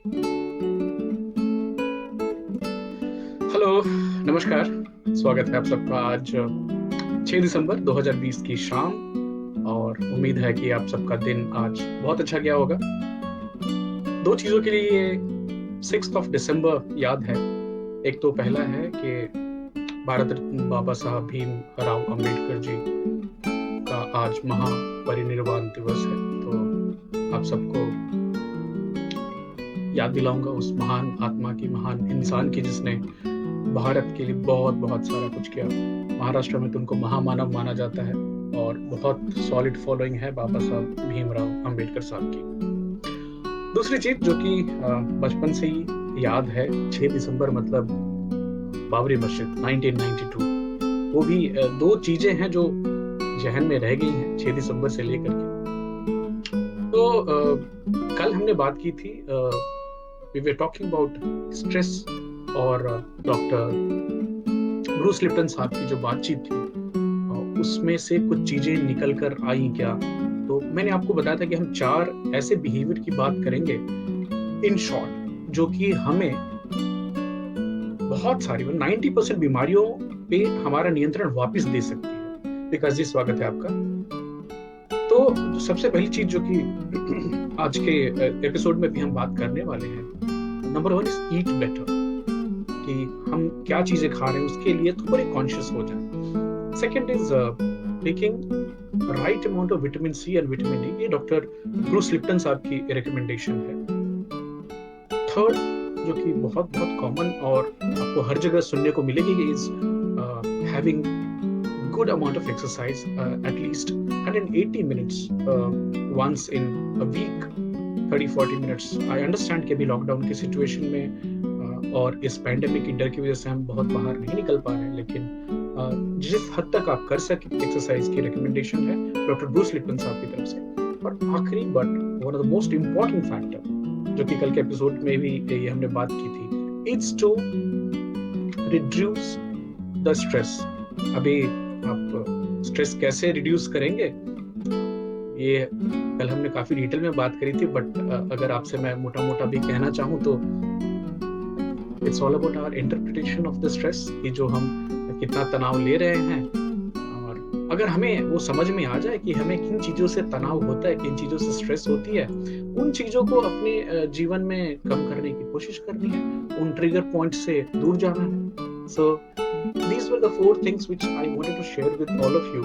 Hello, नमस्कार। स्वागत है आप सबका आज 6 दिसंबर 2020 की शाम। और उम्मीद है कि आप सबका दिन आज बहुत अच्छा गया होगा। दो चीज़ों के लिए ये 6 दिसंबर याद है। एक तो पहला है कि भारत रत्न बाबा साहब भीम राव अम्बेडकर जी का आज महापरिनिर्वाण दिवस है। तो आप सबको याद दिलाऊंगा उस महान आत्मा की, महान इंसान की, जिसने भारत के लिए बहुत बहुत सारा कुछ किया। महाराष्ट्र में तो उनको महामानव माना जाता है और बहुत सॉलिड फॉलोइंग है बाबा साहब भीमराव अंबेडकर साहब की। दूसरी चीज जो कि बचपन से ही याद है, 6 दिसंबर मतलब बाबरी मस्जिद 1992। वो भी दो चीजें हैं जो जहन में रह गई हैं 6 दिसंबर से लेकर के। तो कल हमने बात की थी, we were talking about stress और डॉक्टर ब्रूस लिप्टन साहब की जो बातचीत थी उसमें से कुछ चीजें निकल कर आई क्या। तो मैंने आपको बताया था कि हम 4 ऐसे बिहेवियर की बात करेंगे इन शॉर्ट, जो कि हमें बहुत सारी 90% बीमारियों पे हमारा नियंत्रण वापस दे सकती है। विकास जी, स्वागत है आपका। तो सबसे पहली चीज जो कि आज के एपिसोड में भी हम बात करने वाले हैं, नंबर 1 इज ईट बेटर, कि हम क्या चीजें खा रहे हैं उसके लिए थोड़े कॉन्शियस हो जाए। Second is taking right amount of vitamin C and vitamin D. ये डॉक्टर ब्रूस लिप्टन साहब की रिकमेंडेशन है। थर्ड, जो कि बहुत बहुत कॉमन और आपको हर जगह सुनने को मिलेगी, is having good amount of exercise, at least 180 minutes once in a week, 30-40 minutes. I understand कि अभी लॉकडाउन की सिचुएशन में और इस पैंडेमिक की डर की वजह से हम बहुत बाहर नहीं निकल पा रहे हैं, लेकिन जिस हद तक आप कर सके एक्सरसाइज की रिकमेंडेशन है डॉक्टर ब्रूस लिप्टन साहब की तरफ से। और आखिरी but one of the most important factor, जो कि कल के एपिसोड में भी ये हमने बात की थी, it's to reduce the stress. अभी आप स्ट्रेस कैसे रिड्यूस करेंगे, ये कल हमने काफी डिटेल में बात करी थी, बट अगर आपसे मैं मोटा मोटा भी कहना चाहूँ तो it's all about our interpretation of the stress, कि जो हम कितना तनाव ले रहे हैं। और अगर हमें वो समझ में आ जाए कि हमें किन चीजों से तनाव होता है, किन चीजों से स्ट्रेस होती है, उन चीजों को अपने जीवन में कम करने की कोशिश करनी है, उन ट्रिगर पॉइंट से दूर जाना है। सो these were the 4 things which I wanted to share with all of you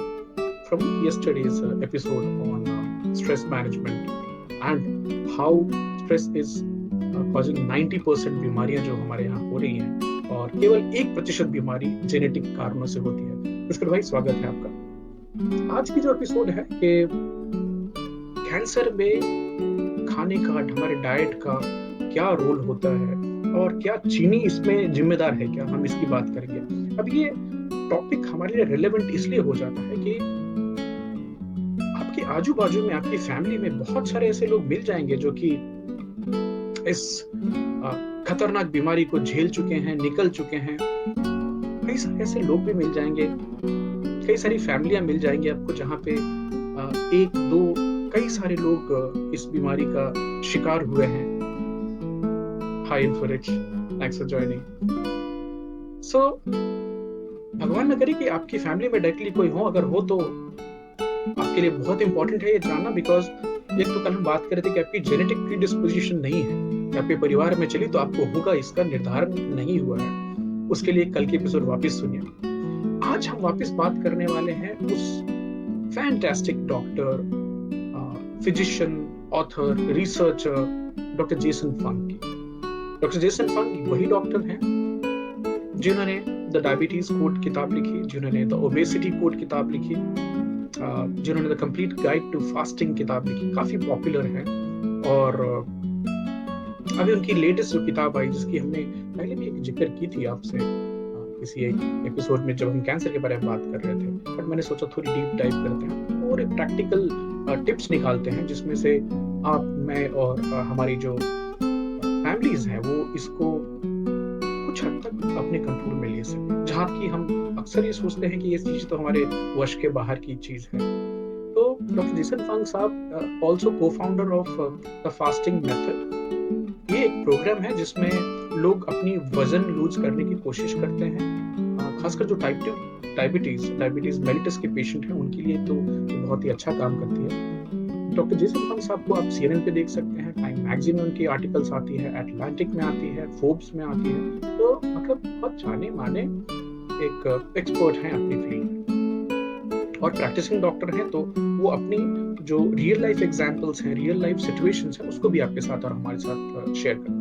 from yesterday's episode on stress management and how stress is causing 90% बीमारियां जो हमारे यहाँ हो रही हैं, और केवल 1% बीमारी जेनेटिक कारणों से होती है। पुष्कर भाई, स्वागत है आपका। आज की जो एपिसोड है कि कैंसर में खाने का, हमारे डाइट का क्या रोल होता है और क्या चीनी इसमें जिम्मेदार है क्या, हम इसकी बात करेंगे। अब ये टॉपिक हमारे लिए रिलेवेंट इसलिए हो जाता है कि आपके आजू बाजू में, आपकी फैमिली में बहुत सारे ऐसे लोग मिल जाएंगे जो कि इस खतरनाक बीमारी को झेल चुके हैं, निकल चुके हैं। कई सारे ऐसे लोग भी मिल जाएंगे, कई सारी फैमिलियां मिल जाएंगी आपको, जहाँ पे एक दो कई सारे लोग इस बीमारी का शिकार हुए हैं। हाय इनफोरिच, थैंक्स फॉर जॉइनिंग। सो भगवान न करे कि आपकी फैमिली में डायरेक्टली कोई हो, अगर हो तो आपके लिए बहुत इंपॉर्टेंट है ये जानना, बिकॉज एक तो कल हम बात कर रहे थे कि आपकी जेनेटिक प्रीडिस्पोजिशन नहीं है, आपके परिवार में चली तो आपको होगा, इसका निर्धारण नहीं हुआ है। उसके लिए कल के एपिसोड वापस सुनिए। आज हम वापस बात करने वाले हैं उस fantastic doctor, physician, author, researcher doctor Jason Fung की। डॉक्टर जेसन फंक वही डॉक्टर हैं जिन्होंने द डायबिटीज कोड किताब लिखी, जिन्होंने द ओबेसिटी कोड किताब लिखी, जिन्होंने the complete guide to fasting किताब लिखी, काफी पॉपुलर है। और अभी उनकी लेटेस्ट जो किताब आई, जिसकी हमने पहले भी एक जिक्र की थी आपसे किसी एक एपिसोड में जब हम कैंसर के बारे में बात कर रहे थे, बट मैंने सोचा थोड़ी डीप डाइव करते हैं और एक प्रैक्टिकल टिप्स निकालते हैं, जिसमें से आप, मैं और हमारी जो फैमिलीज हैं वो इसको कुछ हद तक अपने कंट्रोल में ले सके, जहाँ की हम अक्सर ये सोचते हैं कि ये चीज तो हमारे वश के बाहर की चीज है। तो डॉक्टर जेसन फंक साहब ऑल्सो को founder of the fasting method, ये एक प्रोग्राम है जिसमें लोग अपनी वजन लूज करने की कोशिश करते हैं, खासकर जो डायबिटीज मेलिटस के पेशेंट हैं उनके लिए तो बहुत ही अच्छा काम करती है। डॉक्टर जेसन फंग साहब को आप CNN पे देख सकते हैं, टाइम मैगजीन में उनकी आर्टिकल्स आती है, एटलांटिक में आती है, फोर्ब्स में आती है, तो मतलब बहुत जाने माने एक एक्सपर्ट हैं अपनी फील्ड और प्रैक्टिसिंग डॉक्टर हैं, तो वो अपनी जो रियल लाइफ एग्जांपल्स हैं, रियल लाइफ सिचुएशंस हैं, उसको भी आपके साथ और हमारे साथ शेयर करते हैं।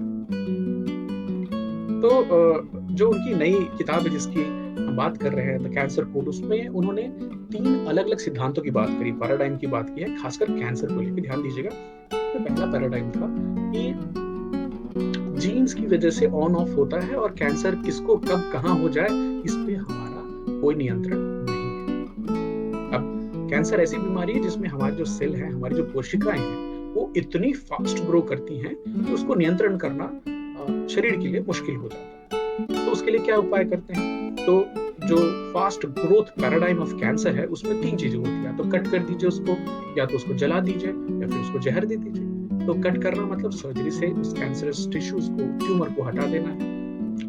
तो जो उनकी नई किताब है जिसकी हम बात कर रहे हैं, द कैंसर कोड, उसमें उन्होंने 3 अलग अलग सिद्धांतों की बात करी, पैराडाइम की बात की है, खासकर कैंसर को लेकर। ध्यान दीजिएगा, तो पहला पैराडाइम था कि जीन्स की वजह से ऑन ऑफ होता है और कैंसर किसको कब कहां हो जाए इस पे हमारा कोई नियंत्रण नहीं है। अब कैंसर ऐसी बीमारी है जिसमें हमारे जो सेल हैं, हमारी जो कोशिकाएं हैं, वो इतनी फास्ट ग्रो करती हैं कि उसको नियंत्रण करना शरीर के लिए मुश्किल हो जाता है। तो उसके लिए क्या उपाय करते हैं? तो जो fast growth paradigm of cancer है उसमें 3 चीजें होती है, तो कट कर दीजिए उसको, या तो उसको जला दीजिए या फिर उसको जहर दे दीजिए। तो कट करना मतलब सर्जरी से उस कैंसरस टिश्यूज को, ट्यूमर को हटा देना है।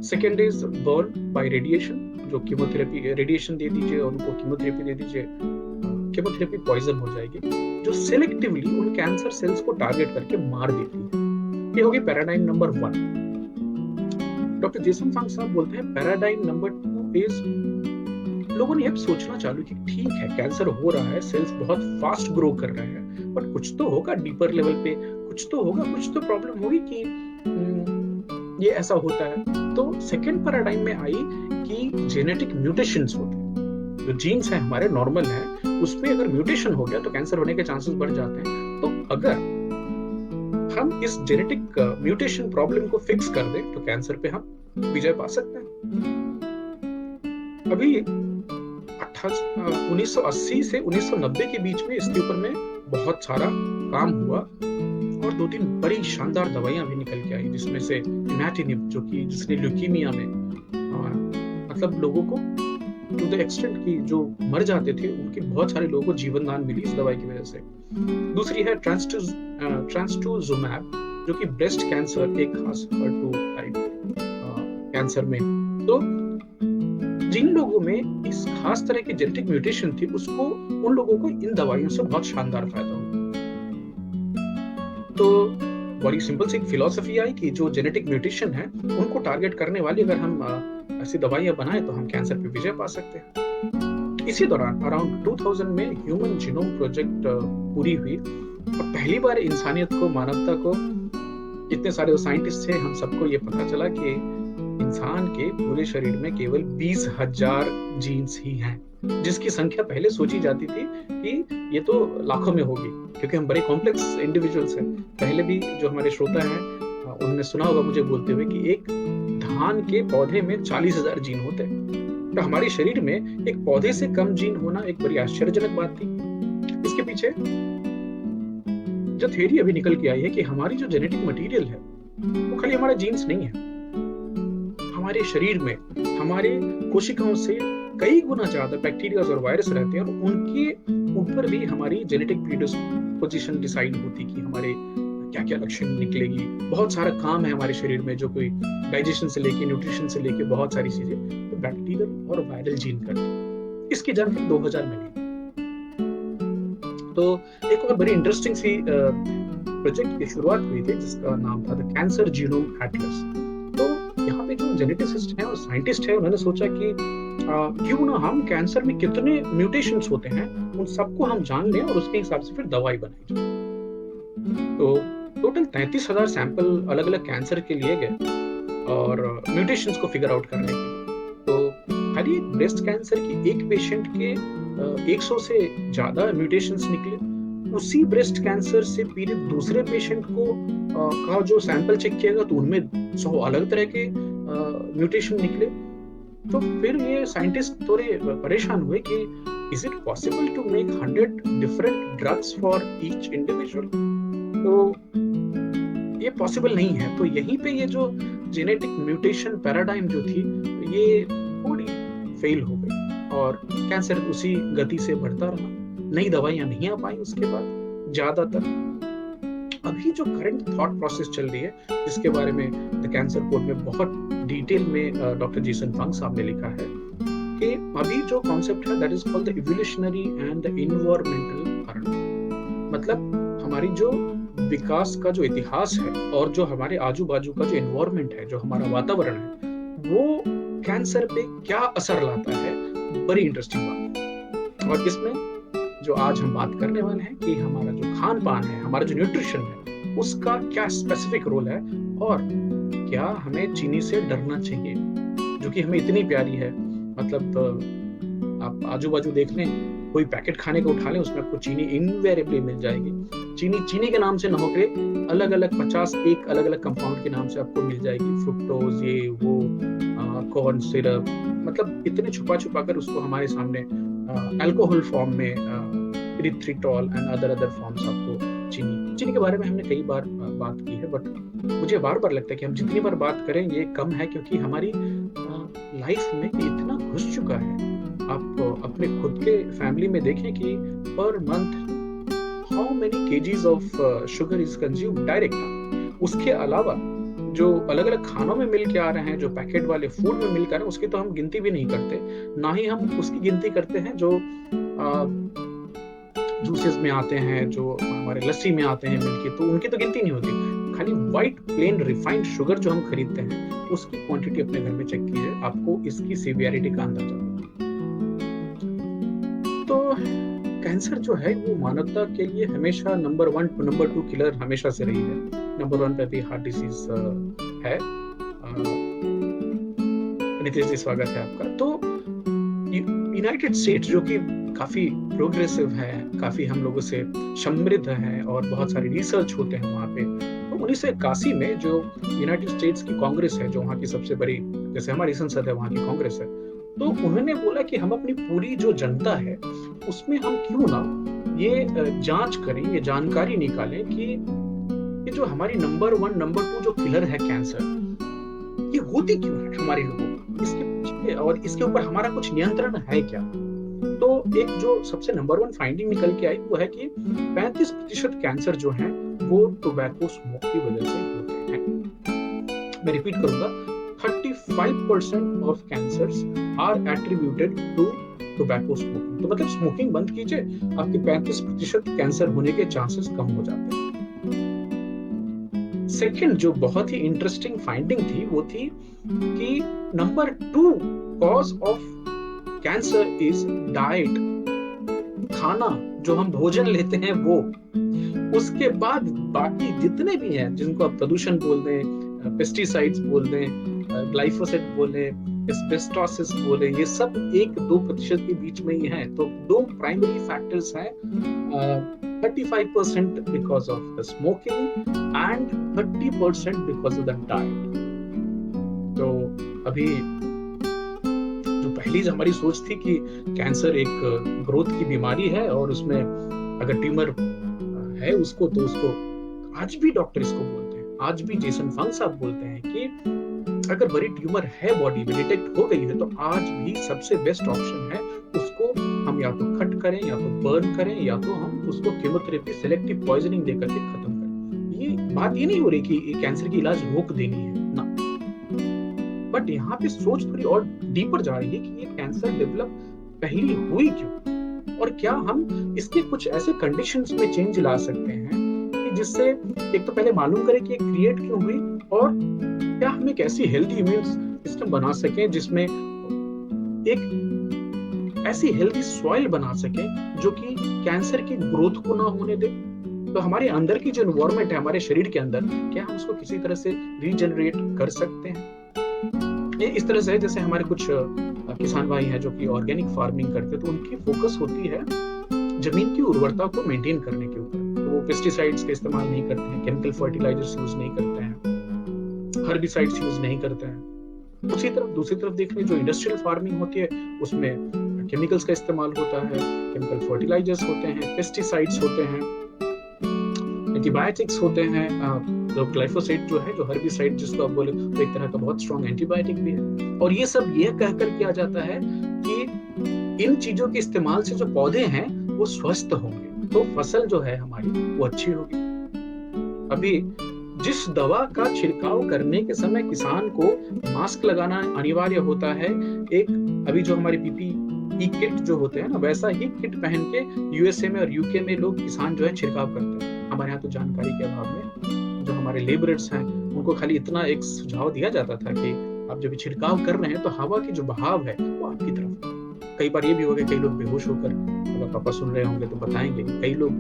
Second is burn bye radiation, जो कीमोथेरेपी, रेडिएशन दे दीजिए और उनको कीमोथेरेपी दे दीजिए। कीमोथेरेपी पॉइजन हो जाएगी जो सिलेक्टिवली उन कैंसर सेल्स को टारगेट करके मार देती है। ये होगी पैराडाइम नंबर 1। डॉक्टर जेसन फंग साहब बोलते हैं पैराडाइम नंबर 2 इज, लोगों ने अब सोचना चालू कि ठीक है कैंसर हो रहा है, सेल्स बहुत फास्ट ग्रो कर रहे हैं, बट कुछ तो होगा डीपर लेवल पे, कुछ तो होगा, कुछ तो प्रॉब्लम होगी कि ये ऐसा होता है। तो सेकेंड पैराडाइम में आई कि जेनेटिक म्यूटेशंस होते हैं, जो जीन्स हैं हमारे नॉर्मल हैं, उसमें अगर म्यूटेशन हो गया तो कैंसर होने के चांसेस बढ़ जाते हैं। तो अगर हम इस जेनेटिक म्यूटेशन प्रॉब्लम को फिक्स कर दें तो कैंसर पे हम विजय पा सकते हैं। अभी 1980 से 1990 के बीच में इसके ऊपर में बहुत सारा काम हुआ और 2-3 बड़ी शानदार दवाइयां भी निकल के आई, जिसमें से इमैटिनिब, जो कि जिसने ल्यूकीमिया में मतलब लोगों को टू द एक्सटेंट की जो मर जाते थे उनके बहुत सारे लोगों को जीवन दान मिली इस दवाई की वजह से। दूसरी है ट्रांस्टुजुमैब, जो कि ब्रेस्ट कैंसर, एक खास HER2 टाइप कैंसर में, तो जिन लोगों में इस खास तरह की जेनेटिक म्यूटेशन थी उसको, उन लोगों को इन दवाइयों से बहुत शानदार फायदा हुआ। तो बड़ी सिंपल सी फिलॉसफी आई कि जो जेनेटिक म्यूटेशन है उनको टारगेट करने वाली अगर हम ऐसी दवाइयां बनाएं तो हम कैंसर पे विजय पा सकते हैं। इसी दौरान अराउंड 2000 में ह्यूमन जीनोम प्रोजेक्ट पूरी हुई और पहली बार इंसानियत को, मानवता को, इतने सारे साइंटिस्ट थे, हम सबको ये पता चला कि इंसान के पूरे शरीर में केवल 20,000 जीन्स ही हैं, जिसकी संख्या पहले सोची जाती थी कि ये तो लाखों में होगी, क्योंकि हम बड़े कॉम्प्लेक्स इंडिविजुअल्स हैं। पहले भी जो हमारे श्रोता हैं उन्होंने सुना होगा मुझे बोलते हुए कि एक धान के पौधे में 40,000 जीन होते हैं, तो हमारे शरीर में एक पौधे से कम जीन होना एक बड़ी आश्चर्यजनक बात थी। इसके पीछे जो थ्योरी अभी निकल के आई है कि हमारी जो जेनेटिक मटेरियल है वो खाली हमारा जीन्स नहीं है, हमारे शरीर में हमारे कोशिकाओं से कई गुना ज्यादा बैक्टीरिया और वायरस रहते हैं और उनके ऊपर भी हमारी जेनेटिक प्रीडिस्पोजिशन डिसाइड होती कि हमारे क्या क्या लक्षण निकलेगी। बहुत सारा काम है हमारे शरीर में, जो कोई डाइजेशन से लेके, न्यूट्रिशन से लेके बहुत सारी चीजें तो बैक्टीरियल और वायरल जीन करती है। इसकी जानकारी 2000 में ली। तो एक और बड़ी इंटरेस्टिंग सी प्रोजेक्ट की शुरुआत हुई थी जिसका नाम था द कैंसर जीनोम एटलस। तो यहाँ पे जो जेनेटिसिस्ट हैं और साइंटिस्ट हैं उन्होंने सोचा कि क्यों ना हम कैंसर में कितने म्यूटेशंस होते हैं उन सबको हम जान लें और उसके हिसाब से फिर दवाई बनाई जाए। तो टोटल 33,000 सैंपल अलग अलग कैंसर के लिए गए और म्यूटेशंस को फिगर आउट करने के लिए। तो खाली ब्रेस्ट कैंसर की एक पेशेंट के 100 से ज्यादा म्यूटेशंस निकले। उसी ब्रेस्ट कैंसर से पीड़ित दूसरे पेशेंट को का जो सैंपल चेक किया गया तो उनमें 100 अलग तरह के म्यूटेशन निकले। तो फिर ये साइंटिस्ट थोड़े परेशान हुए कि is it possible to make 100 different drugs for each individual? तो ये पॉसिबल नहीं है। तो यहीं पे ये जो जेनेटिक म्यूटेशन पैराडाइम जो थी ये थोड़ी फेल हो गई और कैंसर उसी गति से बढ़ता रहा। नई दवाइयां नहीं आ पाई उसके बाद। ज्यादातर अभी जो करंट थॉट प्रोसेस चल रही है, जिसके बारे में द कैंसर कोड में बहुत डिटेल में डॉक्टर जेसन फंग साहब ने लिखा है कि अभी जो कॉन्सेप्ट है that is called the evolutionary and the environmental earn. मतलब हमारी जो विकास का जो इतिहास है और जो हमारे आजू बाजू का जो एनवायरमेंट है, जो हमारा वातावरण है, वो कैंसर पे क्या असर लाता है, बड़ी इंटरेस्टिंग बात है। और इसमें जो आज हम बात करने वाले हैं कि हमारा जो खान पान है, हमारा जो न्यूट्रिशन है, उसका क्या स्पेसिफिक रोल है और क्या हमें चीनी से डरना चाहिए, जो कि हमें इतनी प्यारी है। मतलब आप आजू बाजू देख लें, कोई पैकेट खाने का उठा लें, उसमें आपको चीनी इनवेरिएबली मिल जाएगी। चीनी के नाम से ना होकर अलग अलग 51 अलग अलग कंपाउंड के नाम से आपको मिल जाएगी। फ्रुक्टोज, ये वो, कॉर्न सिरप, मतलब इतने छुपा कर उसको हमारे सामने अल्कोहल फॉर्म में, इरिथ्रिटॉल एंड अदर फॉर्म्स आपको चीनी के बारे में हमने कई बार बात की है, बट मुझे बार बार लगता है कि हम जितनी बार बात करें ये कम है, क्योंकि हमारी लाइफ में इतना घुस चुका है। आप अपने खुद के फैमिली में देखें कि per month how many KGs of sugar is consumed direct. उसके अलावा जो अलग अलग खानों में मिल के आ रहे हैं, जो पैकेट वाले फूड में मिल के आ रहे हैं, उसकी तो हम गिनती भी नहीं करते। ना ही हम उसकी गिनती करते हैं जो जूसेस में आते हैं, जो हमारे लस्सी में आते हैं मिल के, तो उनकी तो गिनती नहीं होती। खाली व्हाइट प्लेन रिफाइंड शुगर जो हम खरीदते हैं, उसकी क्वांटिटी अपने घर में चेक कीजिए, आपको इसकी सीवियरिटी का अंदाजा होगा। तो कैंसर जो है वो मानवता के लिए हमेशा नंबर 1 to नंबर 2 किलर हमेशा से रही है। नंबर 1 पे भी हार्ट डिजीज है। नितेश जी, स्वागत है आपका। तो यूनाइटेड स्टेट्स जो कि काफी प्रोग्रेसिव है, काफी हम लोगों से समृद्ध है और बहुत सारे रिसर्च होते हैं वहाँ पे। तो 1981 में जो यूनाइटेड स्टेट्स की कांग्रेस है, जो वहाँ की सबसे बड़ी, जैसे हमारी संसद है वहाँ की कांग्रेस है, तो उन्होंने बोला कि हम अपनी पूरी जो जनता है उसमें हम क्यों ना ये जांच करें, ये जानकारी निकालें कि ये जो हमारी नंबर 1 नंबर 2 जो किलर है कैंसर, ये होती क्यों है हमारे लोगों को, इसके पीछे और इसके ऊपर हमारा कुछ नियंत्रण है क्या। तो एक जो सबसे नंबर 1 फाइंडिंग निकल के आई वो है कि 35% कैंसर जो है वो टोबैको स्मोक की वजह से होते हैं। मैं रिपीट करूंगा, 35% of cancers are attributed to tobacco smoking. तो मतलब स्मोकिंग बंद कीजिए, आपके 35% कैंसर होने के चांसेस कम हो जाते हैं। सेकंड जो बहुत ही इंटरेस्टिंग फाइंडिंग थी वो थी कि number 2 cause of cancer is diet, खाना जो हम भोजन लेते हैं वो। उसके बाद बाकी जितने भी हैं, जिनको आप प्रदूषण बोल दें, पेस्टिसाइड्स बोल दें, ग्लाइफोसेट बोले, एस्बेस्टोसिस बोले, ये सब 1-2% के बीच में ही है। तो 2 प्राइमरी फैक्टर्स हैं, 35% because of the smoking and 30% because of the diet. तो अभी जो पहली हमारी सोच थी कि कैंसर एक ग्रोथ की बीमारी है और उसमें अगर ट्यूमर है उसको, तो उसको आज भी डॉक्टर इसको बोलते हैं, आज भी जेसन फंग साहब बोलते हैं कि अगर बड़ी ट्यूमर है बॉडी में, डिटेक्ट हो गई है, तो आज भी सबसे बेस्ट ऑप्शन है उसको हम या तो कट करें, या तो बर्न करें, या तो हम उसको केमोथेरेपी, सेलेक्टिव पॉइजनिंग देकर के खत्म करें। ये बात ये नहीं हो रही कि कैंसर की इलाज रोक देनी है ना, बट यहाँ पे सोच थोड़ी और डीपर जा रही है कि ये कैंसर डेवलप पहली हुई क्यों, और क्या हम इसके कुछ ऐसे कंडीशंस में चेंज ला सकते हैं कि जिससे एक तो पहले मालूम करें कि ये क्रिएट क्यों हुई, और क्या हम एक ऐसी हेल्दी इम्यून सिस्टम बना सकें जिसमें एक ऐसी हेल्दी सॉइल बना सकें जो कि कैंसर की ग्रोथ को ना होने दे। तो हमारे अंदर की जो एनवायरनमेंट है हमारे शरीर के अंदर, क्या हम उसको किसी तरह से रीजनरेट कर सकते हैं। ये इस तरह से है जैसे हमारे कुछ किसान भाई हैं जो कि ऑर्गेनिक फार्मिंग करते हैं, तो उनकी फोकस होती है जमीन की उर्वरता को मेंटेन करने के ऊपर। तो वो पेस्टिसाइड्स का इस्तेमाल नहीं करते हैं, केमिकल फर्टिलाइजर्स यूज नहीं करते हैं, हर्बिसाइड्स यूज नहीं करते हैं। उसी तरफ दूसरी तरफ देख लें, जो इंडस्ट्रियल फार्मिंग होती है उसमें केमिकल्स का इस्तेमाल होता है, केमिकल फर्टिलाइजर्स होते हैं, पेस्टिसाइड्स होते हैं, एंटीबायोटिक्स होते हैं। जो ग्लाइफोसेट जो है, जो हर्बिसाइड जिसको आप बोले, तो एक तरह का बहुत स्ट्रॉन्ग एंटीबायोटिक भी है। और ये सब ये कहकर किया जाता है कि इन चीजों के इस्तेमाल से जो पौधे हैं वो स्वस्थ होंगे, तो फसल जो है हमारी वो अच्छी होगी। अभी जिस दवा का छिड़काव करने के समय किसान को मास्क लगाना अनिवार्य होता है, एक अभी जो हमारे पीपीई किट जो होते हैं ना, वैसा ही किट पहन के यूएसए में और यूके में लोग किसान जो है छिड़काव करते हैं। हमारे यहाँ तो जानकारी के अभाव में जो हमारे लेबरर्स हैं उनको खाली इतना एक सुझाव दिया जाता था कि आप जब छिड़काव कर रहे हैं तो हवा की जो बहाव है वो आपकी तरफ। कई बार ये भी हो गया, कई लोग बेहोश होकर, अगर पापा सुन रहे होंगे तो बताएंगे कि कई लोग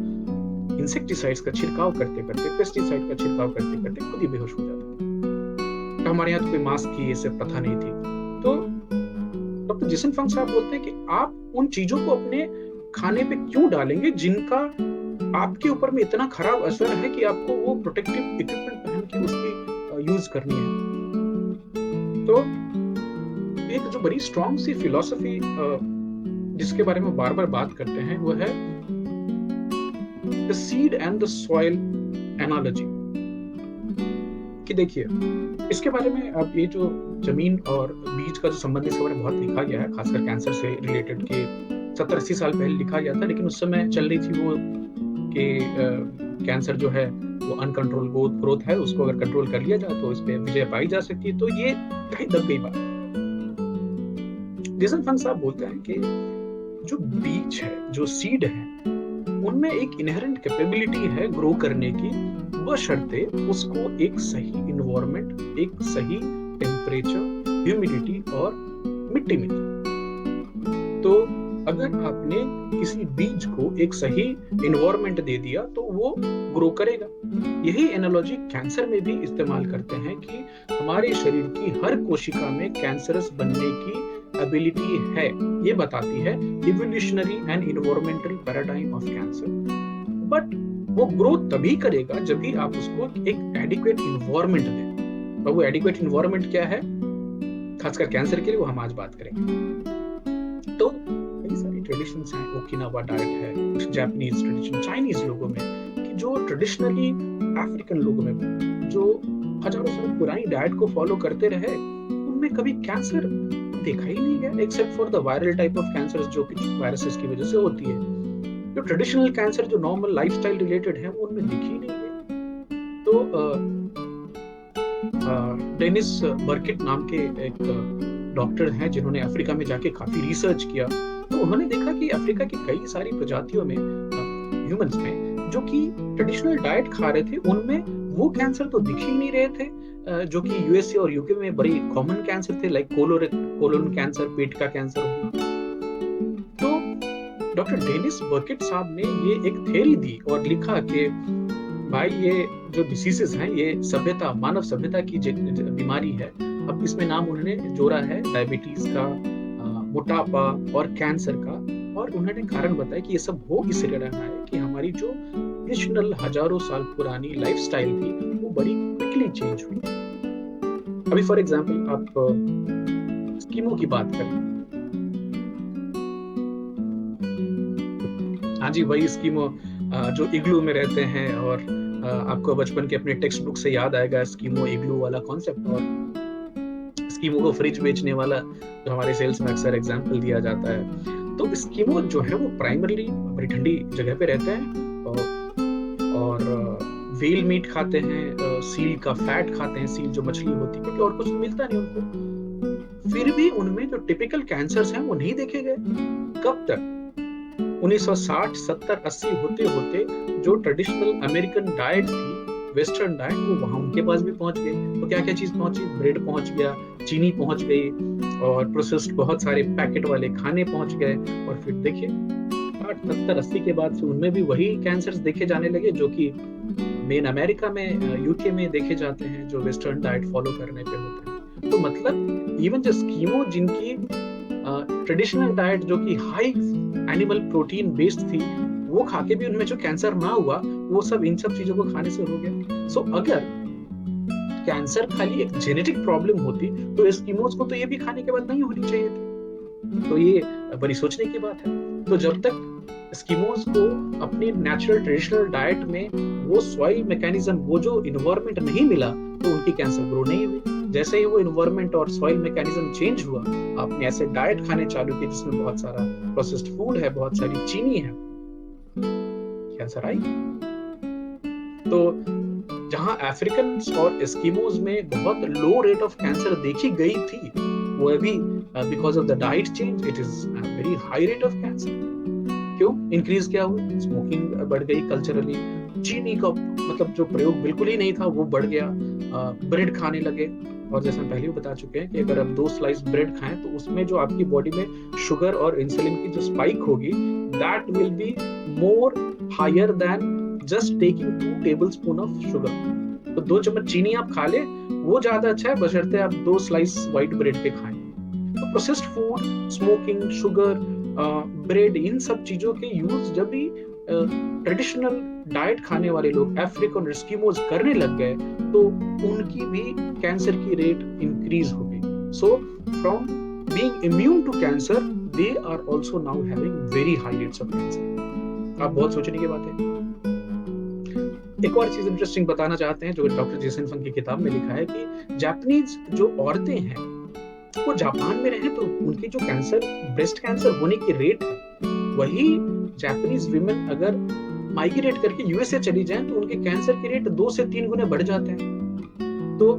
इंसेक्टिसाइड्स का छिड़काव करते करते, पेस्टिसाइड का छिड़काव करते करते खुद ही बेहोश हो जाते। तो हमारे यहाँ तो कोई मास्क की ऐसे प्रथा नहीं थी। तो डॉक्टर जेसन फंग साहब बोलते हैं कि आप उन चीजों को अपने खाने पे क्यों डालेंगे जिनका आपके ऊपर में इतना खराब असर है कि आपको वो प्रोटेक्टिव इक्विपमेंट पहन के उसकी यूज करनी है। तो एक जो बड़ी स्ट्रॉन्ग सी फिलॉसफी जिसके बारे में बार बार बात करते हैं वो है The seed and the soil analogy। कि देखिए इसके बारे में अब ये जो जमीन और बीज का जो संबंध इसके बारे में बहुत लिखा गया है, खासकर कैंसर से रिलेटेड के 70-80 साल पहले लिखा गया था, लेकिन उस समय चल रही थी वो कि कैंसर जो है वो अनकंट्रोल ग्रोथ है, उसको अगर कंट्रोल कर लिया जाए तो इस पे विजय पाई जा सकती है। तो ये कहीं दब गई बात। जेसन फंग साहब बोलते हैं कि जो बीज है, जो सीड है, उनमें एक इनहेरेंट कैपेबिलिटी है ग्रो करने की, बशर्ते उसको एक सही इन्वायरमेंट, एक सही टेम्परेचर, ह्यूमिडिटी और मिट्टी मिले। तो अगर आपने किसी बीज को एक सही इन्वायरमेंट दे दिया तो वो ग्रो करेगा। यही एनालॉजी कैंसर में भी इस्तेमाल करते हैं कि हमारे शरीर की हर कोशिका में कैंसरस बनने की एबिलिटी है। ये बताती है evolutionary and environmental paradigm of cancer. But वो ग्रोथ तभी करेगा जब भी आप उसको एक एडिक्वेट इन्वायरमेंट दें। और वो एडिक्वेट इन्वायरमेंट क्या है, खासकर कैंसर के लिए, वो हम आज बात करेंगे। तो कई सारी ट्रेडिशंस हैं, ओकिनावा डाइट है, कुछ जापानीज ट्रेडिशन, चाइनीज लोगों में, कि जो ट्रेडिशनली अफ्रीकन लोगों में जो हजारों साल पुरानी डाइट को फॉलो करते रहे, उनमें कभी कैंसर देखा ही नहीं गया, except for the viral type of cancer जो कि वायरसेस की वजह से होती है। जो ट्रेडिशनल कैंसर जो नॉर्मल लाइफस्टाइल रिलेटेड है वो उनमें दिख ही नहीं गए। तो डेनिस बर्किट नाम के एक डॉक्टर हैं जिन्होंने अफ्रीका में जाके काफी रिसर्च किया, तो उन्होंने देखा कि अफ्रीका की कई सारी प्रजातियों में, ह्यूमंस में, जो कि ट्रेडिशनल डाइट खा रहे थे, उनमें वो कैंसर तो दिख ही नहीं रहे थे जो कि यूएसए और यूके में बड़ी कॉमन कैंसर थे, लाइक कोलोन कैंसर, पेट का कैंसर होना। तो डॉक्टर डेनिस बर्किट साहब ने ये एक थ्योरी दी और लिखा कि भाई ये जो डिसीजेस हैं ये सभ्यता, मानव सभ्यता की बीमारी है। अब इसमें नाम उन्होंने जोड़ा है डायबिटीज का, मोटापा और कैंसर का, और उन्होंने कारण बताया कि ये सब हो इसलिए रहा है कि हमारी जो ट्रेडिशनल हजारों साल पुरानी लाइफस्टाइल थी वो बड़ी क्विकली चेंज हुई। अभी फॉर एग्जांपल आप स्कीमो की बात करें, हाँ जी, वही स्कीमो जो इग्लू में रहते हैं, और आपको बचपन के अपने टेक्स्ट बुक से याद आएगा स्कीमो इग्लू वाला कॉन्सेप्ट, और स्कीमो को फ्रिज बेचने वाला जो हमारे सेल्स में अक्सर एग्जांपल दिया जाता है। तो स्कीमो जो है वो प्राइमरीली बड़ी ठंडी जगह पे रहते हैं और व्हेल मीट खाते हैं, सील का फैट खाते हैं, सील जो मछली होती है, क्योंकि और कुछ तो मिलता नहीं उनको। फिर भी उनमें जो टिपिकल कैंसर्स हैं वो नहीं देखे गए। कब तक? 1960, 70, 80 होते होते जो ट्रेडिशनल अमेरिकन डाइट थी, वेस्टर्न डाइट, वो वहां उनके पास भी पहुंच गए। तो क्या क्या चीज पहुंची? ब्रेड पहुंच गया, चीनी पहुंच गई, और प्रोसेस्ड बहुत सारे पैकेट वाले खाने पहुंच गए। और फिर देखिए 60, 70, 80 के बाद से उनमें भी वही कैंसर्स देखे जाने लगे जो कि मेन अमेरिका में, यूके में देखे जाते हैं, जो वेस्टर्न डाइट फॉलो करने पे होते हैं। तो मतलब इवन जो स्कीमो जिनकी ट्रेडिशनल डाइट जो कि हाई एनिमल प्रोटीन बेस्ड थी, वो खा के भी उनमें जो कैंसर ना हुआ, वो सब इन सब चीजों को खाने से हो गया। सो अगर कैंसर खाली एक जेनेटिक प्रॉब्लम होती तो एस्किमोस को तो ये भी खाने के बाद नहीं होनी चाहिए थी। तो ये बड़ी सोचने की बात है। तो जब तक एस्किमोस को अपनी नेचुरल ट्रेडिशनल डाइट में वो सॉइल मैकेनिज्म, वो जो इन्वायरमेंट नहीं मिला, तो उनकी कैंसर ग्रो नहीं हुई। जैसे ही वो इन्वायरमेंट और सॉइल मैकेनिज्म चेंज हुआ, आपने ऐसे डाइट खाने चालू किए जिसमें बहुत सारा प्रोसेस्ड फूड है, बहुत सारी चीनी है, कैंसर आई। तो जहां अफ्रीकन और एस्किमोज में बहुत लो रेट ऑफ कैंसर देखी गई थी, वो अभी because of the diet change it is very high rate of cancer. क्यों इंक्रीज क्या हुआ? स्मोकिंग बढ़ गई कल्चरली, चीनी का मतलब जो प्रयोग बिल्कुल ही नहीं था वो बढ़ गया, ब्रेड खाने लगे। और जैसे हम पहले भी बता चुके हैं कि अगर आप 2 स्लाइस ब्रेड खाएं तो उसमें जो आपकी बॉडी में शुगर और इंसुलिन की जो स्पाइक होगी, that will be more higher than just taking 2 tablespoon of sugar. तो 2 चम्मच चीनी आप खा ले वो ज्यादा अच्छा है, बशर्ते आप 2 स्लाइस व्हाइट ब्रेड के खाएं। तो processed food, smoking, sugar, bread, इन सब चीजों के यूज जब भी ट्रेडिशनल डाइट खाने वाले लोग अफ्रीकन और एस्किमोज करने लग गए तो उनकी भी कैंसर की रेट इंक्रीज हो गई। So from being immune to cancer they are also now having very high rates of cancer. आप बहुत सोचने की बात है। एक और चीज इंटरेस्टिंग बताना चाहते हैं जो डॉक्टर जेसन फंग की किताब में लिखा है कि जापानीज जो औरतें हैं वो जापान में रहे तो उनकी जो कैंसर, ब्रेस्ट कैंसर होने की रेट है, वही जापानीज विमेन अगर माइग्रेट करके यूएसए चली जाएं तो उनके कैंसर की रेट 2 से 3 गुने बढ़ जाते हैं। तो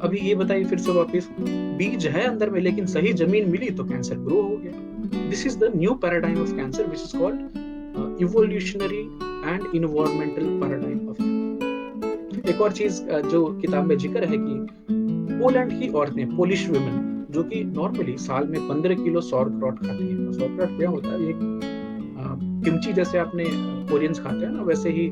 अभी ये बताइए फिर से वापस, बीज है अंदर में लेकिन सही जमीन मिली तो कैंसर ग्रो हो गया। This is the new paradigm of cancer which is called evolutionary and environmental paradigm of. एक और चीज जो किताब में जिक्र है कि पोलैंड की औरतें, पोलिश वुमेन, जो कि नॉर्मली साल में 15 किलो सौरक्रॉट खाती है। सौरक्रॉट क्या होता है? एक किमची जैसे आपने कोरियन्स खाते हैं ना, वैसे ही